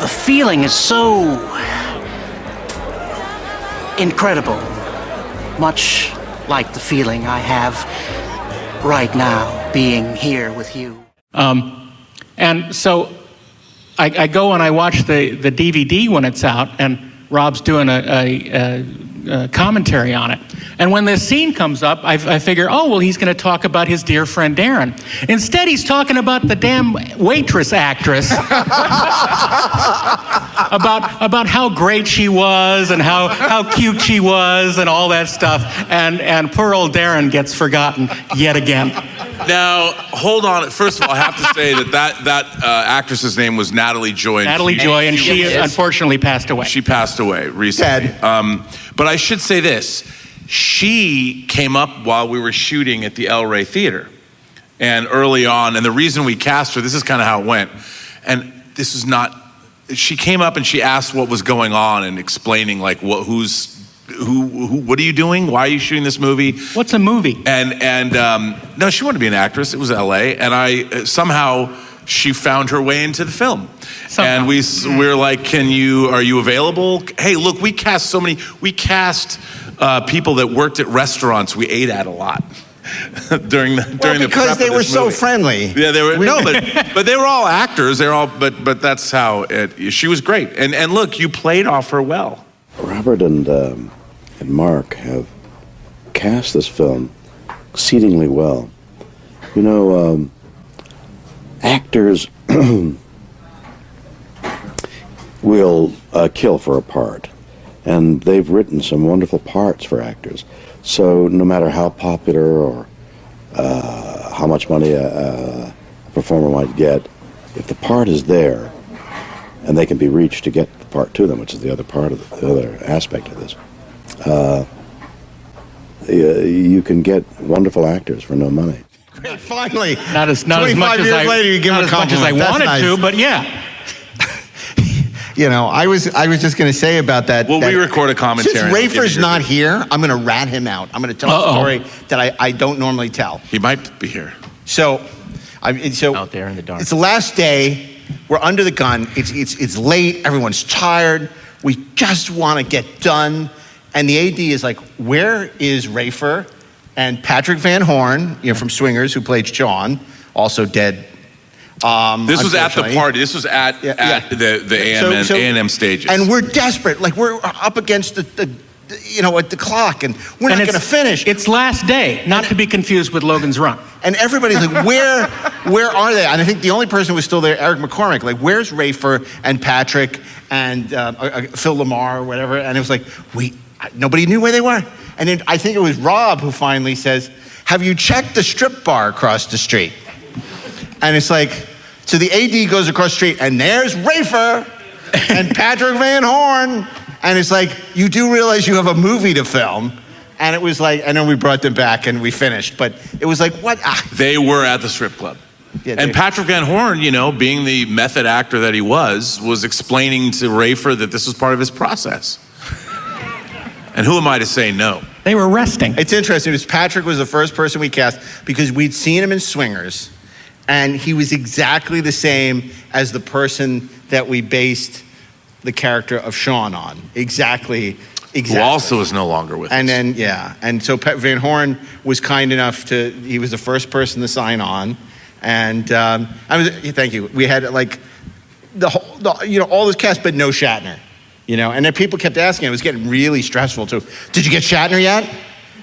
the feeling is so incredible, much like the feeling I have right now being here with you. And so I go and I watch the DVD when it's out, and Rob's doing a commentary on it. And when this scene comes up, I figure, he's going to talk about his dear friend Darren. Instead, he's talking about the damn waitress actress. about how great she was and how cute she was and all that stuff. And poor old Darren gets forgotten yet again. Now, hold on. First of all, I have to say that actress's name was Natalie Joy. Natalie Joy, and she unfortunately passed away. She passed away recently. But I should say this. She came up while we were shooting at the El Rey Theater. And early on, and the reason we cast her, this is kind of how it went. And this is not, she came up and she asked what was going on and explaining like what are you doing? Why are you shooting this movie? What's a movie? And no, she wanted to be an actress. It was LA. And she found her way into the film. Somehow. And we're like, are you available? Hey, look, we cast people that worked at restaurants we ate at a lot. during the because they were so friendly. Yeah, they were. No, but they were all actors. They're all. But that's how it. She was great. And look, you played off her well. Robert and Mark have cast this film exceedingly well. You know, actors will kill for a part, and they've written some wonderful parts for actors. So no matter how popular or how much money a performer might get, if the part is there and they can be reached to get the part to them, which is the other part of the other aspect of this, you can get wonderful actors for no money. Great, finally. Not as much as years later, you give not a as much as I compliment. That's wanted nice. to, but yeah. You know, I was just going to say about that. Well, that we record a commentary. Since Rafer's not here, I'm going to rat him out. I'm going to tell a story that I don't normally tell. He might be here. So out there in the dark. It's the last day. We're under the gun. It's late. Everyone's tired. We just want to get done. And the AD is like, "Where is Rafer?" And Patrick Van Horn, from Swingers, who played John, also dead. This was at the party. This was at the A&M stages. And we're desperate. Like, we're up against the at the clock, and we're not going to finish. It's last day, not to be confused with Logan's Run. And everybody's like, where are they? And I think the only person who was still there, Eric McCormack, like, where's Rafer and Patrick and Phil Lamar or whatever? And it was like, nobody knew where they were. And then I think it was Rob who finally says, "Have you checked the strip bar across the street?" And it's like, so the AD goes across the street, and there's Rafer and Patrick Van Horn. And it's like, you do realize you have a movie to film. And it was like, and then we brought them back and we finished. But it was like, what? They were at the strip club. Yeah, and Patrick Van Horn, being the method actor that he was explaining to Rafer that this was part of his process. And who am I to say no? They were resting. It's interesting because Patrick was the first person we cast because we'd seen him in Swingers, and he was exactly the same as the person that we based the character of Sean on. Exactly. Who also is no longer with us. And then, and so Pat Van Horn was kind enough he was the first person to sign on. And thank you. We had like all this cast, but no Shatner. And then people kept asking. It was getting really stressful too. Did you get Shatner yet?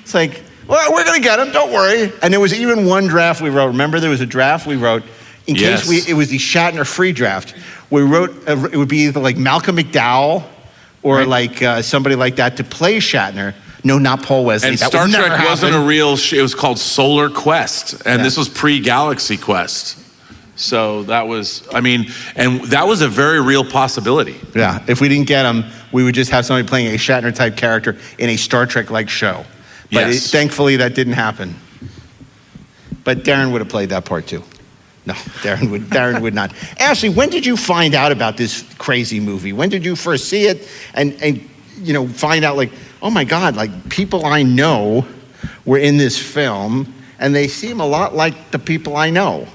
It's like, well, we're going to get him. Don't worry. And there was even one draft we wrote. Remember, there was a draft we wrote in case it was the Shatner free draft. We wrote it would be either like Malcolm McDowell or like somebody like that to play Shatner. No, not Paul Wesley. And that Star would Trek never wasn't happen. a real. It was called Solar Quest, and this was pre-Galaxy Quest. So that was, and that was a very real possibility. Yeah, if we didn't get him, we would just have somebody playing a Shatner-type character in a Star Trek-like show. But thankfully, that didn't happen. But Darren would have played that part too. No, Darren would not. Ashley, when did you find out about this crazy movie? When did you first see it and find out like, oh my God, like people I know were in this film and they seem a lot like the people I know?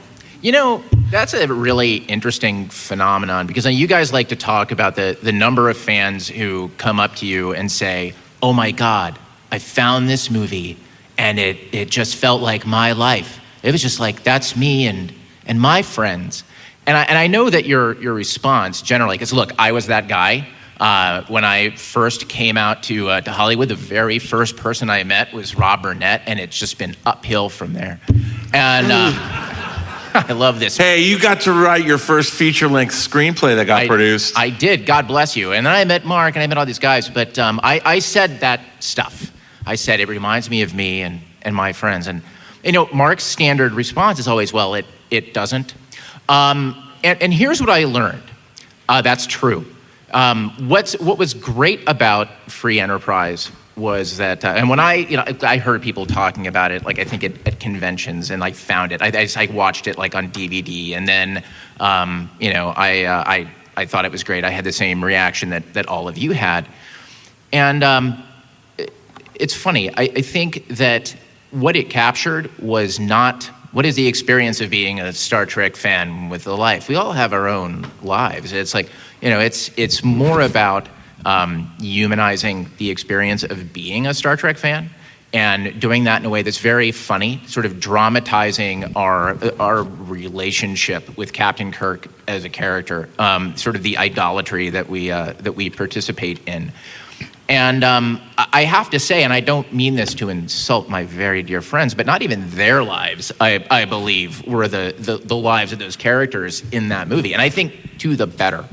That's a really interesting phenomenon because you guys like to talk about the number of fans who come up to you and say, oh my God, I found this movie and it just felt like my life. It was just like, that's me and my friends. And I know that your response generally, because look, I was that guy. When I first came out to Hollywood, the very first person I met was Rob Burnett, and it's just been uphill from there. And I love this. Hey, you got to write your first feature-length screenplay that got produced. I did, God bless you. And then I met Mark, and I met all these guys, but I said that stuff. I said, it reminds me of me and my friends. And, Mark's standard response is always, well, it doesn't. And here's what I learned. That's true. What was great about Free Enterprise was that, and when I heard people talking about it, like I think at conventions, and I found it. I watched it like on DVD, and then I thought it was great. I had the same reaction that all of you had, and it's funny. I think that what it captured was not what is the experience of being a Star Trek fan with a life. We all have our own lives. It's like it's more about humanizing the experience of being a Star Trek fan and doing that in a way that's very funny, sort of dramatizing our relationship with Captain Kirk as a character, sort of the idolatry that we participate in. And I have to say, and I don't mean this to insult my very dear friends, but not even their lives, I believe, were the lives of those characters in that movie. And I think to the better.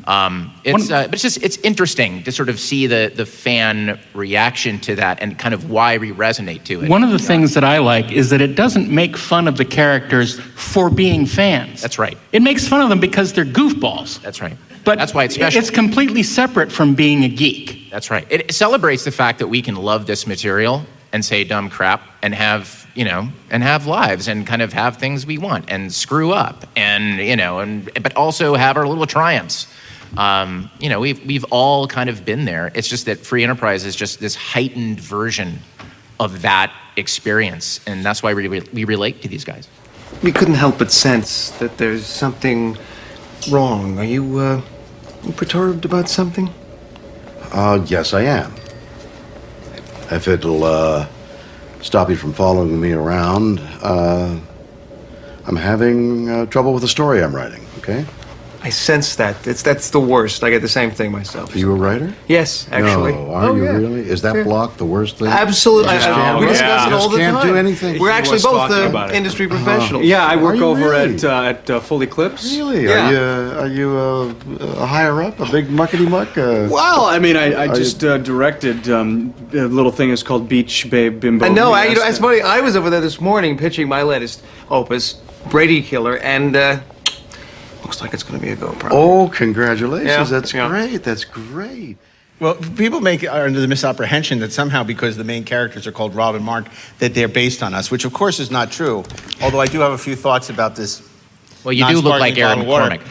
But it's interesting to sort of see the fan reaction to that and kind of why we resonate to it. One of the things that I like is that it doesn't make fun of the characters for being fans. That's right. It makes fun of them because they're goofballs. That's right. But that's why it's special. It's completely separate from being a geek. That's right. It celebrates the fact that we can love this material and say dumb crap and have, and have lives and kind of have things we want and screw up and, but also have our little triumphs. We've all kind of been there. It's just that Free Enterprise is just this heightened version of that experience, and that's why we relate to these guys. We couldn't help but sense that there's something wrong. Are you perturbed about something? Yes, I am. If it'll stop you from following me around, I'm having trouble with the story I'm writing, okay? I sense that. That's the worst. I get the same thing myself. Are you a writer? Yes, actually. No, are you really? Is that block the worst thing? Absolutely. We discuss it all the time. Can't do anything. We're actually both industry professionals. Yeah, I work over at Full Eclipse. Really? Yeah. Are you a higher up, a big muckety muck? Well, I mean, I just directed a little thing is called Beach Babe Bimbo. I know. It's funny. I was over there this morning pitching my latest opus, Brady Killer, and looks like it's going to be a go. Probably. Oh, congratulations! Yeah, That's great. That's great. Well, people are under the misapprehension that somehow because the main characters are called Rob and Mark, that they're based on us, which of course is not true. Although I do have a few thoughts about this. Well, you do look like Aaron McCormack.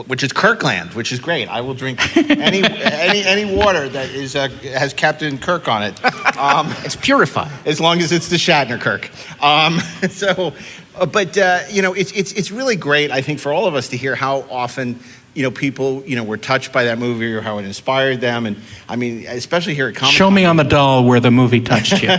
Which is Kirkland, which is great. I will drink any water that has Captain Kirk on it. It's purified, as long as it's the Shatner Kirk. It's really great, I think, for all of us to hear how often people were touched by that movie or how it inspired them, and I mean, especially here at Comic-Con. Show me on the doll where the movie touched you.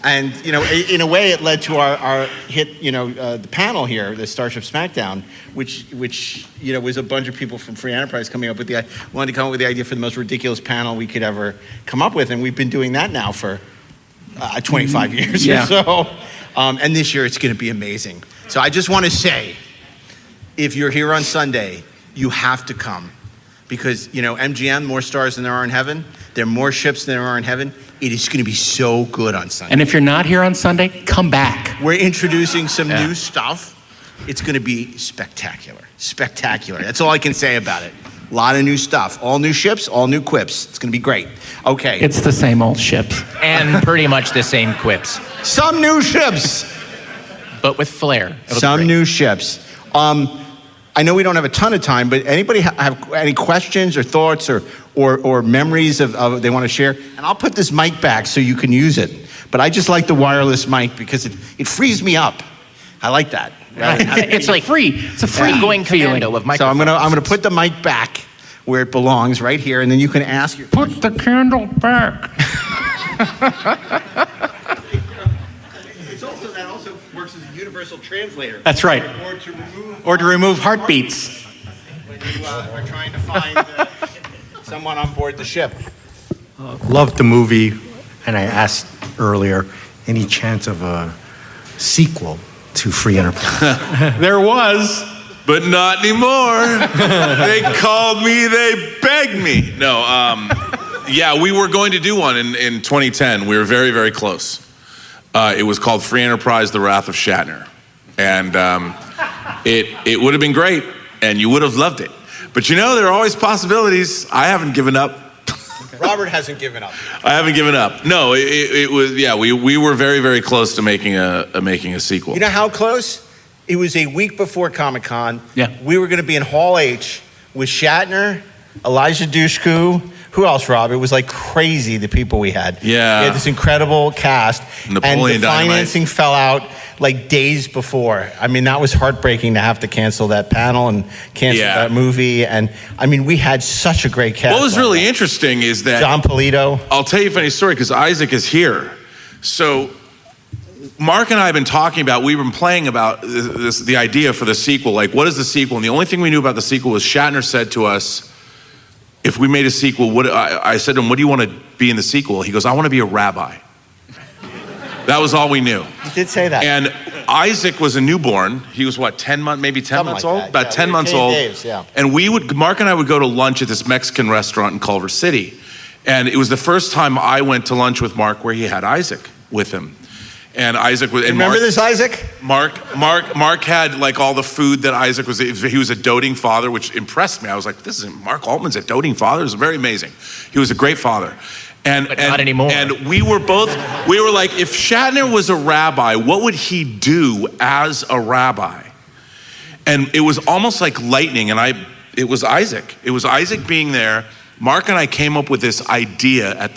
And in a way, it led to our hit, the panel here, the Starship Smackdown, which was a bunch of people from Free Enterprise wanted to come up with the idea for the most ridiculous panel we could ever come up with, and we've been doing that now for 25 years or so. And this year, it's going to be amazing. So I just want to say, if you're here on Sunday, you have to come, because MGM, more stars than there are in heaven. There are more ships than there are in heaven. It is going to be so good on Sunday. And if you're not here on Sunday, come back. We're introducing some new stuff. It's going to be spectacular. Spectacular. That's all I can say about it. A lot of new stuff. All new ships, all new quips. It's going to be great. Okay. It's the same old ships. And pretty much the same quips. Some new ships. But with flair. Some new ships. I know we don't have a ton of time, but anybody have any questions or thoughts or memories of they want to share? And I'll put this mic back so you can use it. But I just like the wireless mic because it frees me up. I like that. It's like free. It's a free going commando of microphones. So I'm gonna put the mic back where it belongs, right here, and then you can ask your Put the candle back. That also works as a universal translator. That's right. Or to remove heartbeats. When you are trying to find someone on board the ship. Loved the movie, and I asked earlier, any chance of a sequel to Free Enterprise? There was. But not anymore. They called me, they begged me. No, yeah, we were going to do one in 2010. We were very, very close. It was called Free Enterprise, The Wrath of Shatner. And it would have been great, and you would have loved it. But there are always possibilities. I haven't given up. Robert hasn't given up. I haven't given up. No, it was, yeah, we were very, very close to making a sequel. You know how close? It was a week before Comic-Con. Yeah. We were going to be in Hall H with Shatner, Elijah Dushku. Who else, Rob? It was like crazy, the people we had. Yeah. We had this incredible cast. Napoleon and the financing fell out. like days before. I mean, that was heartbreaking to have to cancel that panel and cancel that movie. And I mean, we had such a great cast. What was really interesting is that John Polito. I'll tell you a funny story because Isaac is here. So Mark and I have been talking about, we've been playing about the idea for the sequel. Like, what is the sequel? And the only thing we knew about the sequel was Shatner said to us, if we made a sequel, I said to him, what do you want to be in the sequel? He goes, I want to be a rabbi. That was all we knew. He did say that. And Isaac was a newborn. He was what, 10 months, maybe 10 months old? That. About 10 months old. Days, yeah. And Mark and I would go to lunch at this Mexican restaurant in Culver City. And it was the first time I went to lunch with Mark where he had Isaac with him. And Isaac was. Remember this, Isaac? Mark had like all the food that Isaac was. He was a doting father, which impressed me. I was like, this is Mark Altman's a doting father. It was very amazing. He was a great father. But not anymore. And we were like, if Shatner was a rabbi, what would he do as a rabbi? And it was almost like lightning. And it was Isaac. It was Isaac being there. Mark and I came up with this idea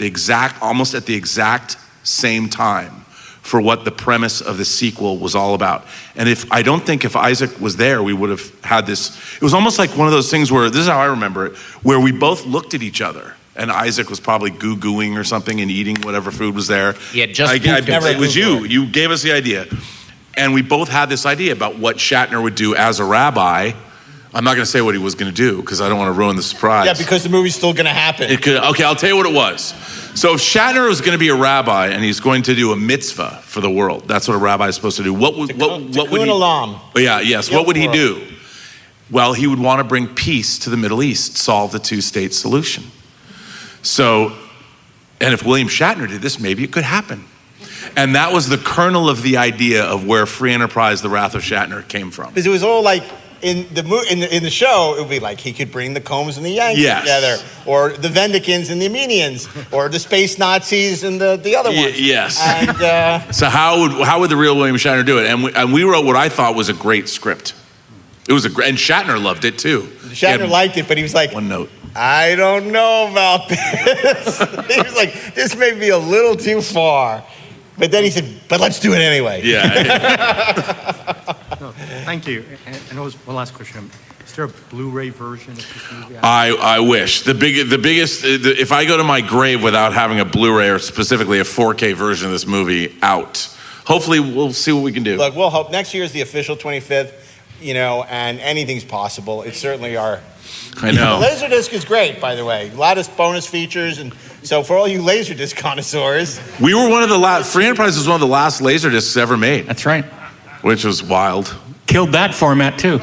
almost at the exact same time for what the premise of the sequel was all about. And I don't think if Isaac was there, we would have had this. It was almost like one of those things where, this is how I remember it, where we both looked at each other. And Isaac was probably goo-gooing or something and eating whatever food was there. Yeah, just it was you. You gave us the idea. And we both had this idea about what Shatner would do as a rabbi. I'm not going to say what he was going to do because I don't want to ruin the surprise. Yeah, because the movie's still going to happen. Okay, I'll tell you what it was. So if Shatner was going to be a rabbi and he's going to do a mitzvah for the world, that's what a rabbi is supposed to do. What would he? Alam. What would he do? Well, he would want to bring peace to the Middle East, solve the two-state solution. So, and if William Shatner did this, maybe it could happen. And that was the kernel of the idea of where Free Enterprise: The Wrath of Shatner came from. Because it was all like, in the show, it would be like he could bring the Combs and the Yankees together, or the Vendicans and the Armenians, or the space Nazis and the other ones. Yes. And, so how would the real William Shatner do it? And we wrote what I thought was a great script. It was and Shatner loved it too. Shatner liked it, but he was like, one note. I don't know about this. He was like, this may be a little too far. But then he said, but let's do it anyway. Yeah. No, thank you. And there was one last question. Is there a Blu-ray version of this movie? I wish. The biggest, if I go to my grave without having a Blu-ray or specifically a 4K version of this movie out, hopefully we'll see what we can do. Look, we'll hope. Next year is the official 25th, and anything's possible. It's certainly our... I know. Laserdisc is great, by the way. A lot of bonus features, and so for all you Laserdisc connoisseurs... We were one of the last... Free Enterprise was one of the last Laserdiscs ever made. That's right. Which was wild. Killed that format, too.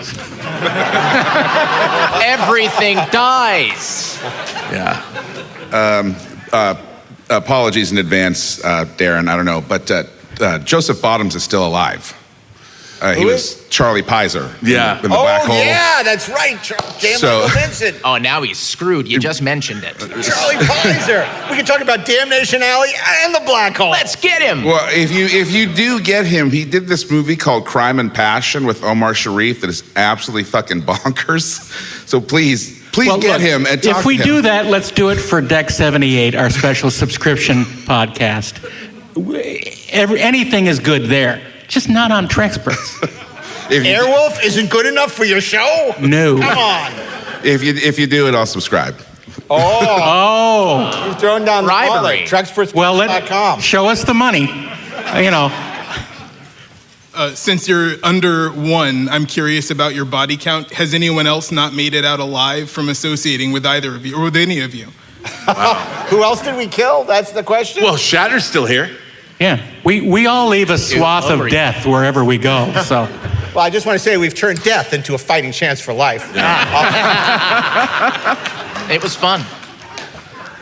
Everything dies. Yeah. Apologies in advance, Darren, I don't know, but Joseph Bottoms is still alive. He was Charlie Pizer in the Black Hole. Oh, yeah, that's right. Michael Vincent. Oh, now he's screwed. You just mentioned it. Charlie Pizer. We can talk about Damnation Alley and the Black Hole. Let's get him. Well, if you do get him, he did this movie called Crime and Passion with Omar Sharif that is absolutely fucking bonkers. So please get him and talk If we to him. do that, let's do it for Deck 78, our special subscription podcast. Anything is good there. Just not on Treksperts. Airwolf isn't good enough for your show? No. Come on. If you do it, I'll subscribe. Oh. You've thrown down the Bribery. Treksperts.com. Show us the money. Since you're under one, I'm curious about your body count. Has anyone else not made it out alive from associating with either of you or with any of you? Wow. Who else did we kill? That's the question. Well, Shatner's still here. Yeah, we all leave a swath of death wherever we go. So, well, I just want to say we've turned death into a fighting chance for life. It was fun.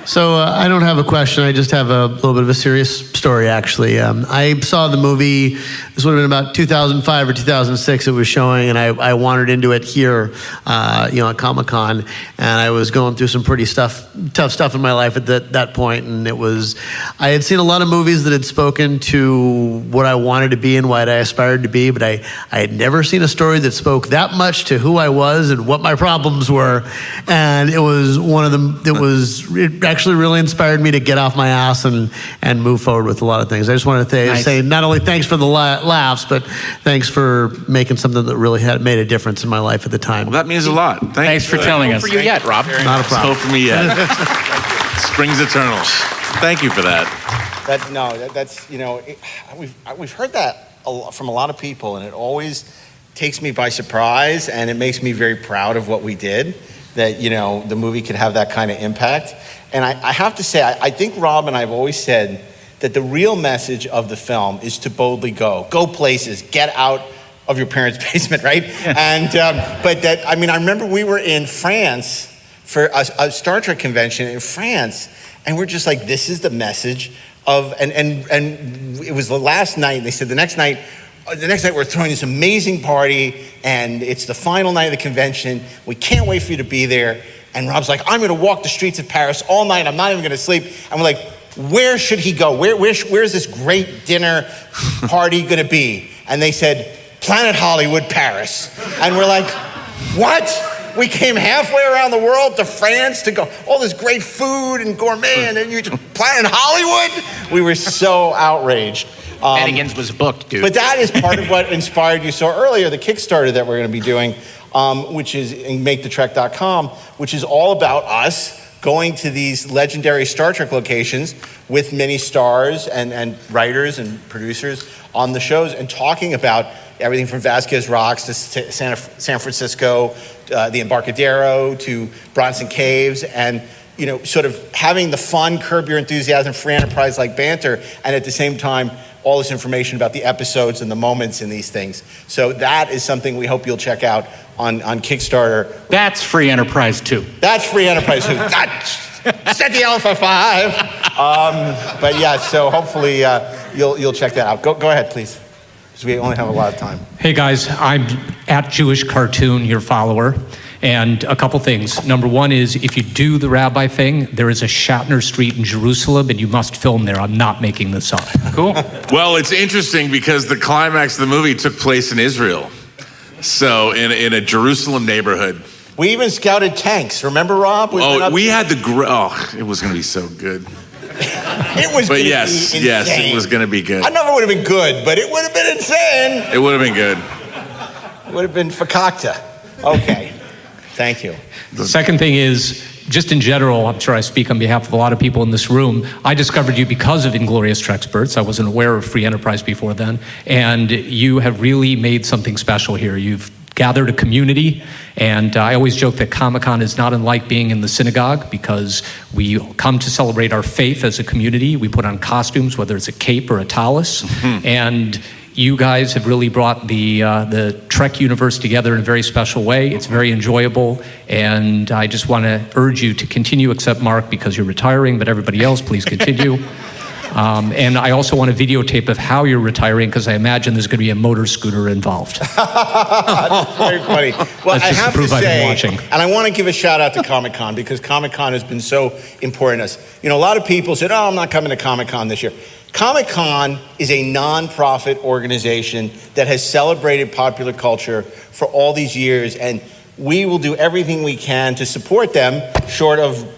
So I don't have a question. I just have a little bit of a serious story, actually. I saw the movie. This would have been about 2005 or 2006. It was showing, and I wandered into it here, at Comic-Con, and I was going through some pretty tough stuff in my life at that point. And I had seen a lot of movies that had spoken to what I wanted to be and what I aspired to be, but I had never seen a story that spoke that much to who I was and what my problems were. And it was one of them. It actually really inspired me to get off my ass and move forward with a lot of things. I just want to say not only thanks for the laughs, but thanks for making something that really had made a difference in my life at the time. Well, that means a lot. Thanks for telling us. Hope for you yet, Rob. Not a problem. Hope for me yet. Springs eternal. Thank you for that. That's we've heard that from a lot of people, and it always takes me by surprise, and it makes me very proud of what we did. That the movie could have that kind of impact. And I have to say, I think Rob and I have always said that the real message of the film is to boldly go places, get out of your parents' basement, right? And I remember we were in France for a Star Trek convention in France, and we're just like, this is the message of, and it was the last night, and they said the next night we're throwing this amazing party, and it's the final night of the convention. We can't wait for you to be there. And Rob's like, I'm going to walk the streets of Paris all night. I'm not even going to sleep. And we're like, where should he go? Where's this great dinner party going to be? And they said, Planet Hollywood, Paris. And we're like, what? We came halfway around the world to France to go, all this great food and gourmet, and then you just Planet Hollywood? We were so outraged. Bennigan's was booked, dude. But that is part of what inspired you. So earlier, the Kickstarter that we're going to be doing, which is MakeTheTrek.com, which is all about us going to these legendary Star Trek locations with many stars and writers and producers on the shows and talking about everything from Vasquez Rocks to San Francisco, the Embarcadero to Bronson Caves, and sort of having the fun, Curb Your Enthusiasm, free enterprise-like banter, and at the same time, all this information about the episodes and the moments in these things. So that is something we hope you'll check out on Kickstarter. That's free enterprise too. That's free enterprise too. Set the Alpha 5. But yeah, so hopefully you'll check that out. Go ahead, please, because we only have a lot of time. Hey guys, I'm at Jewish Cartoon, your follower. And a couple things. Number one is, if you do the rabbi thing, there is a Shatner Street in Jerusalem, and you must film there. I'm not making this up. Cool? Well, it's interesting because the climax of the movie took place in Israel. So in a Jerusalem neighborhood. We even scouted tanks. Remember, Rob? We had it was going to be so good. It was. But yes, it was going to be good. I know it would have been good, but it would have been insane. It would have been good. It would have been fakakta. Okay. Thank you. The second thing is, just in general, I'm sure I speak on behalf of a lot of people in this room, I discovered you because of Inglorious Trexperts. I wasn't aware of Free Enterprise before then, and you have really made something special here. You've gathered a community, and I always joke that Comic-Con is not unlike being in the synagogue because we come to celebrate our faith as a community. We put on costumes, whether it's a cape or a tallis, and you guys have really brought the Trek universe together in a very special way. It's very enjoyable, and I just want to urge you to continue, except Mark, because you're retiring, but everybody else, please continue. And I also want a videotape of how you're retiring, because I imagine there's going to be a motor scooter involved. That's very funny. Well, I have to say, watching. and I want to give a shout out to Comic-Con, because Comic-Con has been so important to us. A lot of people said, I'm not coming to Comic-Con this year. Comic-Con is a non-profit organization that has celebrated popular culture for all these years, and we will do everything we can to support them, short of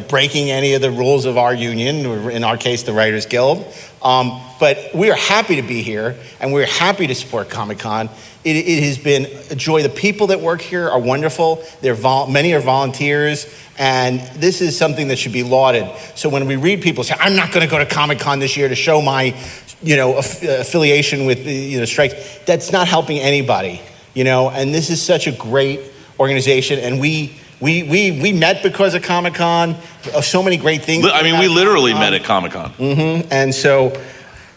breaking any of the rules of our union, or in our case, the Writers Guild. But we are happy to be here, and we're happy to support Comic-Con. It has been a joy. The people that work here are wonderful. Many are volunteers, and this is something that should be lauded. So when we read people say, I'm not going to go to Comic-Con this year to show my affiliation with strikes, that's not helping anybody. And this is such a great organization, and we met because of Comic-Con. So many great things. We literally met at Comic-Con. Mm-hmm. And so,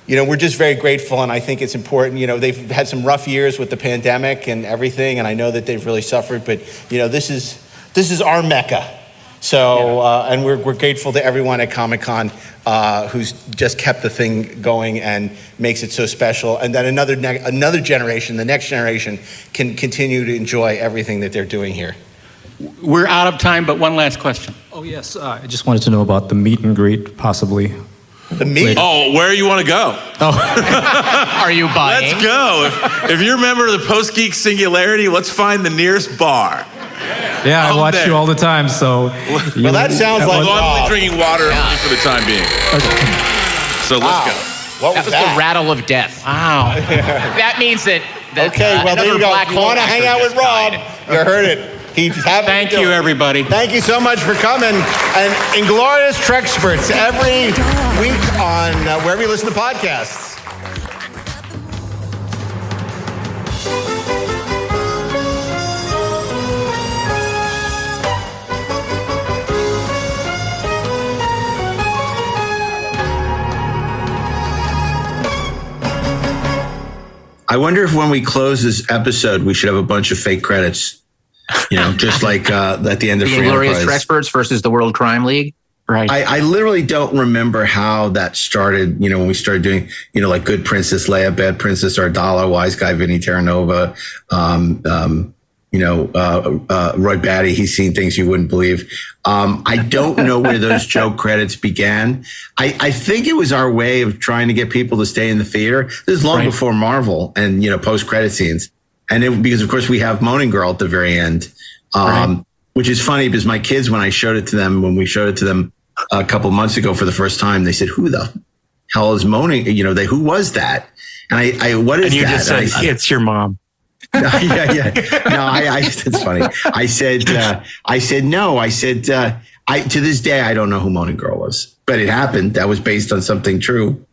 we're just very grateful, and I think it's important. They've had some rough years with the pandemic and everything, and I know that they've really suffered. But this is our Mecca. So, and we're grateful to everyone at Comic-Con who's just kept the thing going and makes it so special, and that another generation, the next generation, can continue to enjoy everything that they're doing here. We're out of time, but one last question. Oh, yes. I just wanted to know about the meet and greet, possibly. The meet? Oh, where you want to go? Oh. Are you buying? Let's go. If you're a member of the Post Geek Singularity, let's find the nearest bar. Yeah, I watch you all the time, so. Well, that sounds like I'm Rob. only drinking water only for the time being. So let's go. What That was the rattle of death. Wow. That means that. Okay, well, there you go. If you want to hang out with Rob, you heard it. He's happy. Thank you, everybody. Thank you so much for coming. And Inglorious Trexperts every week on wherever you listen to podcasts. I wonder if when we close this episode, we should have a bunch of fake credits. Just like at the end of The Free Inglorious Enterprise. Trexperts versus the World Crime League. Right. I literally don't remember how that started, when we started doing, like Good Princess Leia, Bad Princess Ardala, Wise Guy Vinny Terranova, Roy Batty, he's seen things you wouldn't believe. I don't know where those joke credits began. I think it was our way of trying to get people to stay in the theater. This is long before Marvel and, post-credit scenes. And because, of course, we have Moaning Girl at the very end, which is funny because my kids, when we showed it to them a couple months ago for the first time, they said, who the hell is Moaning? Who was that? And what is and you that? just said, it's your mom. Yeah. No, it's funny. I said, no. I said, to this day, I don't know who Moaning Girl was, but it happened. That was based on something true.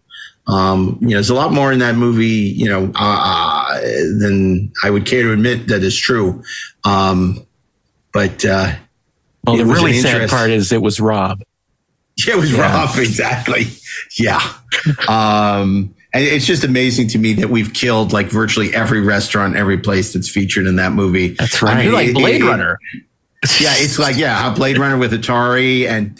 There's a lot more in that movie, than I would care to admit that is true. The really sad part is it was Rob. Yeah, it was Rob, exactly. Yeah. And it's just amazing to me that we've killed like virtually every restaurant, every place that's featured in that movie. That's right. You're like Blade Runner. Yeah, it's like, Blade Runner with Atari and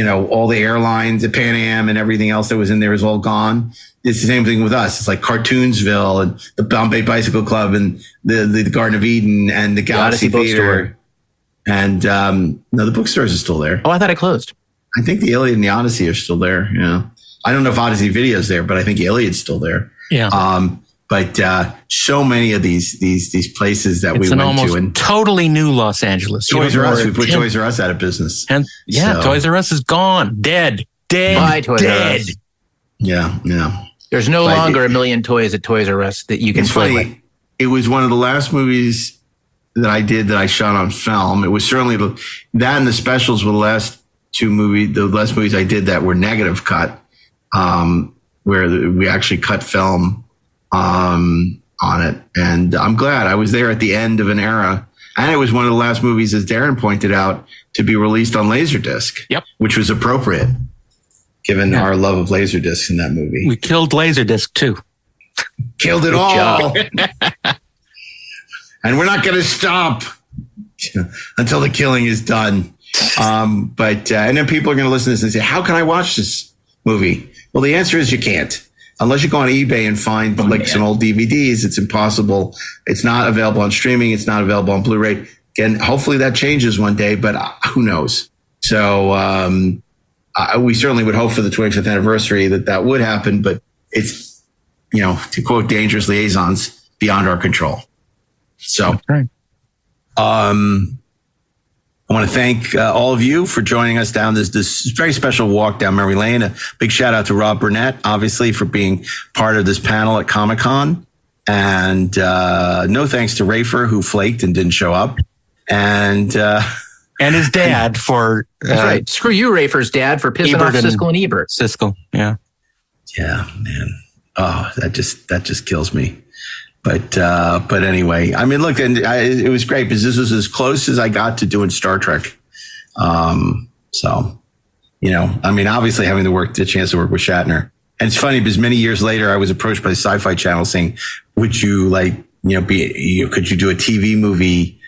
all the airlines, the Pan Am and everything else that was in there is all gone. It's the same thing with us. It's like Cartoonsville and the Bombay Bicycle Club and the Garden of Eden and the Galaxy Theater. And the bookstores are still there. Oh, I thought it closed. I think the Iliad and the Odyssey are still there. Yeah. I don't know if Odyssey Video's there, but I think Iliad's still there. Yeah. But so many of these places that we went to, and totally new Los Angeles. Toys R Us, we put Toys R Us out of business. And Toys R Us is gone, dead. Bye, Toys R Us. Yeah. There's no longer a million toys at Toys R Us that you can play with. It was one of the last movies that I did that I shot on film. It was certainly that and the specials were the last movies I did that were negative cut, where we actually cut film on it. And I'm glad I was there at the end of an era. And it was one of the last movies, as Darren pointed out, to be released on Laserdisc. Yep. Which was appropriate, given our love of Laserdisc in that movie. We killed Laserdisc ttle Killed it all. And we're not going to stop until the killing is done. And then people are going to listen to this and say, how can I watch this movie? Well, the answer is you can't. Unless you go on eBay and find some old DVDs, it's impossible. It's not available on streaming. It's not available on Blu-ray. Again, hopefully that changes one day, but who knows? So we certainly would hope for the 25th anniversary that would happen, but it's, to quote Dangerous Liaisons, beyond our control. So, I want to thank all of you for joining us down this very special walk down memory lane. A big shout out to Rob Burnett, obviously, for being part of this panel at Comic-Con. And no thanks to Rafer, who flaked and didn't show up. And his dad for... That's right. Screw you, Rafer's dad, for pissing off Siskel and Ebert. Siskel, yeah. Yeah, man. Oh, that just kills me. But anyway, I mean, look, and it was great because this was as close as I got to doing Star Trek. Obviously having the chance to work with Shatner. And it's funny because many years later, I was approached by the Sci-Fi Channel saying, would you could you do a TV movie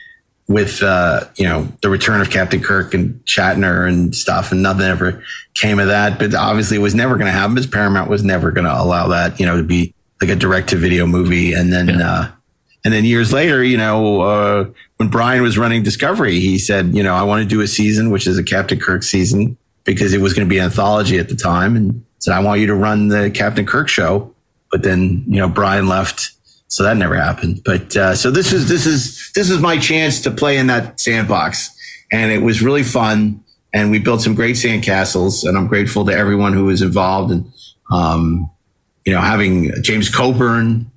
with, the return of Captain Kirk and Shatner and stuff, and nothing ever came of that. But obviously it was never going to happen because Paramount was never going to allow that, to be like a direct-to-video movie. And then years later, when Brian was running Discovery, he said, I want to do a season, which is a Captain Kirk season, because it was going to be an anthology at the time, and said, I want you to run the Captain Kirk show. But then, Brian left So that never happened. But so this is my chance to play in that sandbox, and it was really fun. And we built some great sandcastles, and I'm grateful to everyone who was involved. And having James Coburn,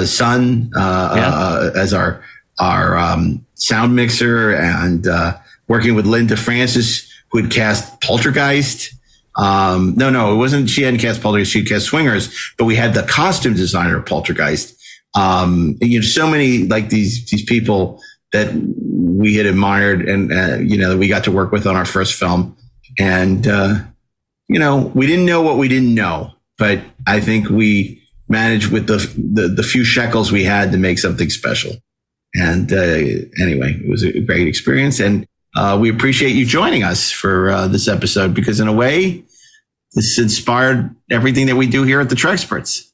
son, as our sound mixer, and working with Linda Francis, who had cast Poltergeist. No, it wasn't. She hadn't cast Poltergeist. She cast Swingers, but we had the costume designer of Poltergeist. So many like these people that we had admired, and that we got to work with on our first film. And we didn't know what we didn't know, but I think we managed with the few shekels we had to make something special. And anyway, it was a great experience, and we appreciate you joining us for this episode, because in a way, this inspired everything that we do here at the Treksperts.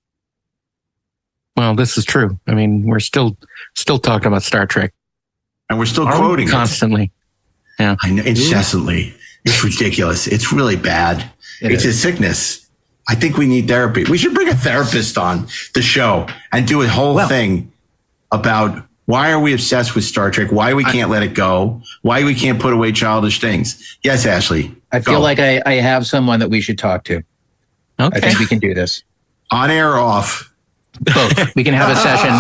Well, this is true. I mean, we're still talking about Star Trek. And we're still quoting constantly. Yeah. I know, incessantly. It's ridiculous. It's really bad. It's a sickness. I think we need therapy. We should bring a therapist on the show and do a whole thing about why are we obsessed with Star Trek? Why we can't let it go? Why we can't put away childish things? Yes, Ashley. I feel like I have someone that we should talk to. Okay. I think we can do this. On air or off? Both. We can have a session.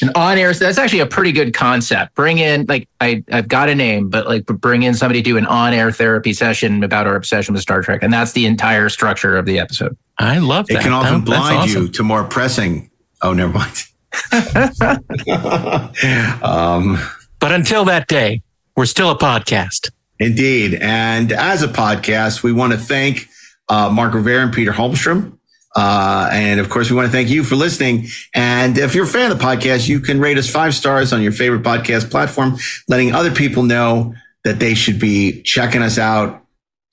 An on-air, that's actually a pretty good concept. Bring in, I've got a name, but bring in somebody to do an on-air therapy session about our obsession with Star Trek. And that's the entire structure of the episode. I love that. It can often blind you to more pressing. Oh, never mind. But until that day, we're still a podcast. Indeed. And as a podcast, we want to thank Mark Rivera and Peter Holmstrom. And of course, we want to thank you for listening. And if you're a fan of the podcast, you can rate us 5 stars on your favorite podcast platform, letting other people know that they should be checking us out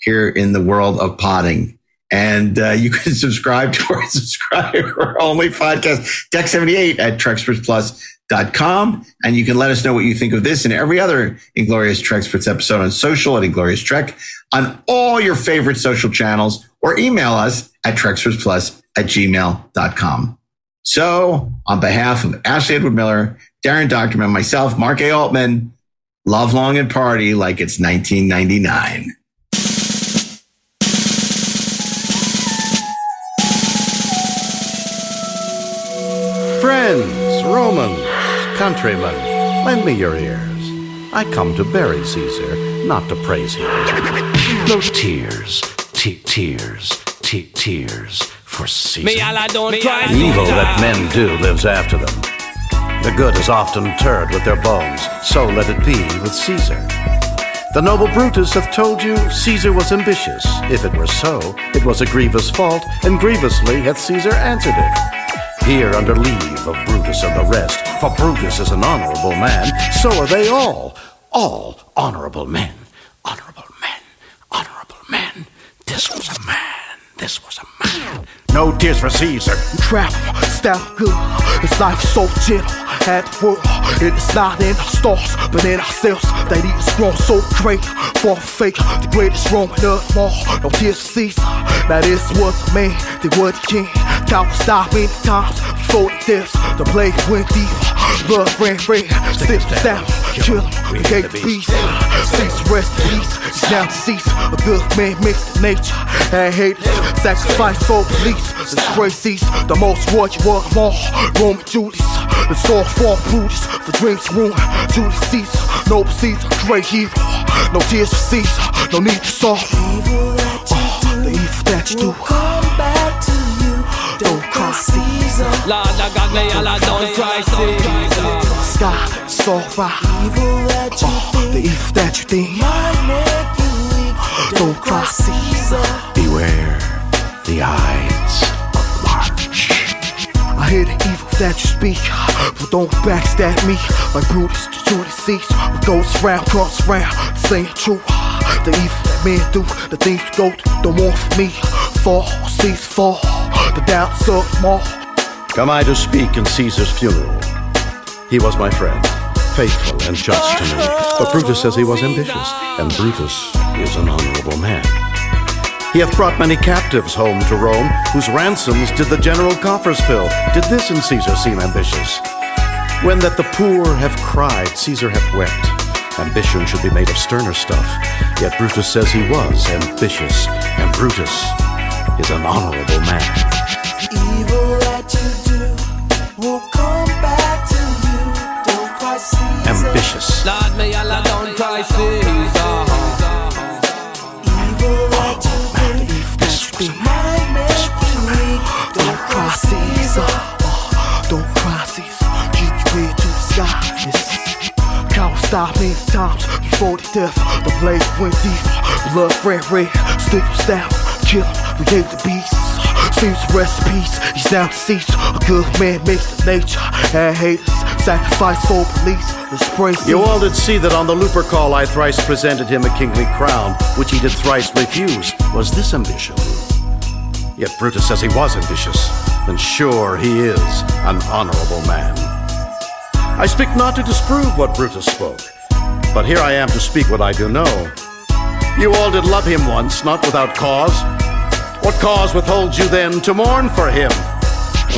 here in the world of podding. And you can subscribe to our subscriber-only podcast, Deck 78 at TrekspertsPlus.com. And you can let us know what you think of this and every other Inglorious Treksperts episode on social at Inglorious Trek, on all your favorite social channels, or email us at TrekspertsPlus@gmail.com. So, on behalf of Ashley Edward Miller, Daren Docterman, myself, Mark A. Altman, love long and party like it's 1999. Friends, Romans, countrymen, lend me your ears. I come to bury Caesar, not to praise him. No tears, tears for Caesar. Evil that men do lives after them. The good is often interred with their bones, so let it be with Caesar. The noble Brutus hath told you Caesar was ambitious. If it were so, it was a grievous fault, and grievously hath Caesar answered it. Here under leave of Brutus and the rest, for Brutus is an honorable man, so are they all honorable men. Honorable men, honorable men. This was a man. This was a man. No tears for Caesar. Travel, style good. It's life so gentle. At the world, it is not in our stars, but in ourselves. That he is grown so great. For fake, the greatest Roman of them all. No tears for Caesar. Now this was a man, they were the king. Tower stop many times before the deaths. The plague went deep. Blood ran red. Stiff down, kill him, we gave the beast. Cease, rest in peace. He's now deceased. A good man mixed in nature. And haters, sacrifice for beliefs. Disgraces, the most royal of them all. Roman Julius, the sword for Brutus. The dreams ruined, Julius Caesar. Noble Caesar, great hero. No tears for Caesar, no need to sorrow. The evil that you do. Don't cry, Caesar. Lord, I got me, Allah, don't cry, Caesar. Sky, it's alright. The evil that you think. Don't cry, Caesar. Beware the Ides of March. I hear the evil that you speak, but don't backstab me like Brutus to Julius Caesar. What goes around comes around, saying true. The evil that men do, the things we go through, don't want for me. Fall, Caesar fall, the doubts of them all. Come I to speak in Caesar's funeral. He was my friend, faithful and just to me. But Brutus says he was ambitious, and Brutus is an honorable man. He hath brought many captives home to Rome, whose ransoms did the general coffers fill. Did this in Caesar seem ambitious? When that the poor have cried, Caesar hath wept. Ambition should be made of sterner stuff. Yet Brutus says he was ambitious, and Brutus is an honorable man. Evil that you do will come back to you. Don't cry, Caesar. Ambitious. Lord, may Allah don't cry, Caesar. Evil that you do, that might make you weak. Don't cry, Caesar. Don't cry, Caesar. Keep your way to the sky. Count stop many times before the death. The blade went deep. Blood ran red. Stick your staff. Kill him. We gave the beast. Seems to rest in peace. He's now deceased. A good man makes the nature. Had haters. Sacrifice for police. The spray. You all did see that on the looper call I thrice presented him a kingly crown, which he did thrice refuse. Was this ambition? Yet Brutus says he was ambitious. Then sure he is an honorable man. I speak not to disprove what Brutus spoke, but here I am to speak what I do know. You all did love him once, not without cause. What cause withholds you then to mourn for him?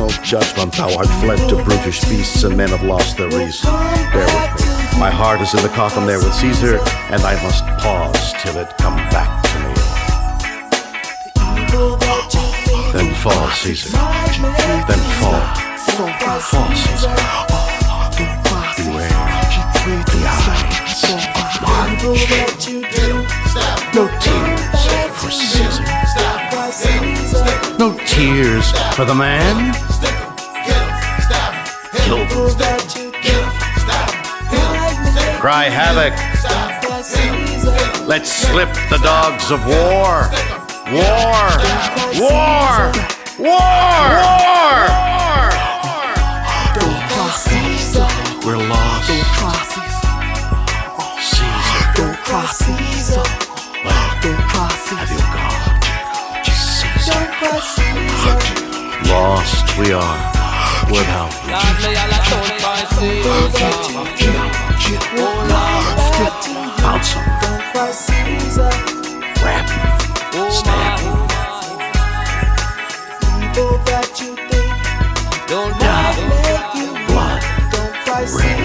Oh, judgment, thou art fled to brutish beasts, and men have lost their reason. Bear with me. My heart is in the coffin there with Caesar, and I must pause till it come back to me. Then fall, Caesar. Then fall. Fall, Caesar. Beware the eyes. March. No tears for Caesar. No tears for the man. Kill them. Cry havoc. Let's slip the dogs of war. War! War! War! War! Don't cry, Caesar. We're lost. Don't cry, Caesar. Caesar. Don't cry, Caesar. Don't cry, Caesar. Have you gone? Caesar. Don't cry, Caesar. Lost we are without you. Lord, may Allah don't cry, Caesar. Bounce him. Don't cry, Caesar. Wrap him. Stab him. Evil that you think don't Die. make you Blood. don't cry, Red.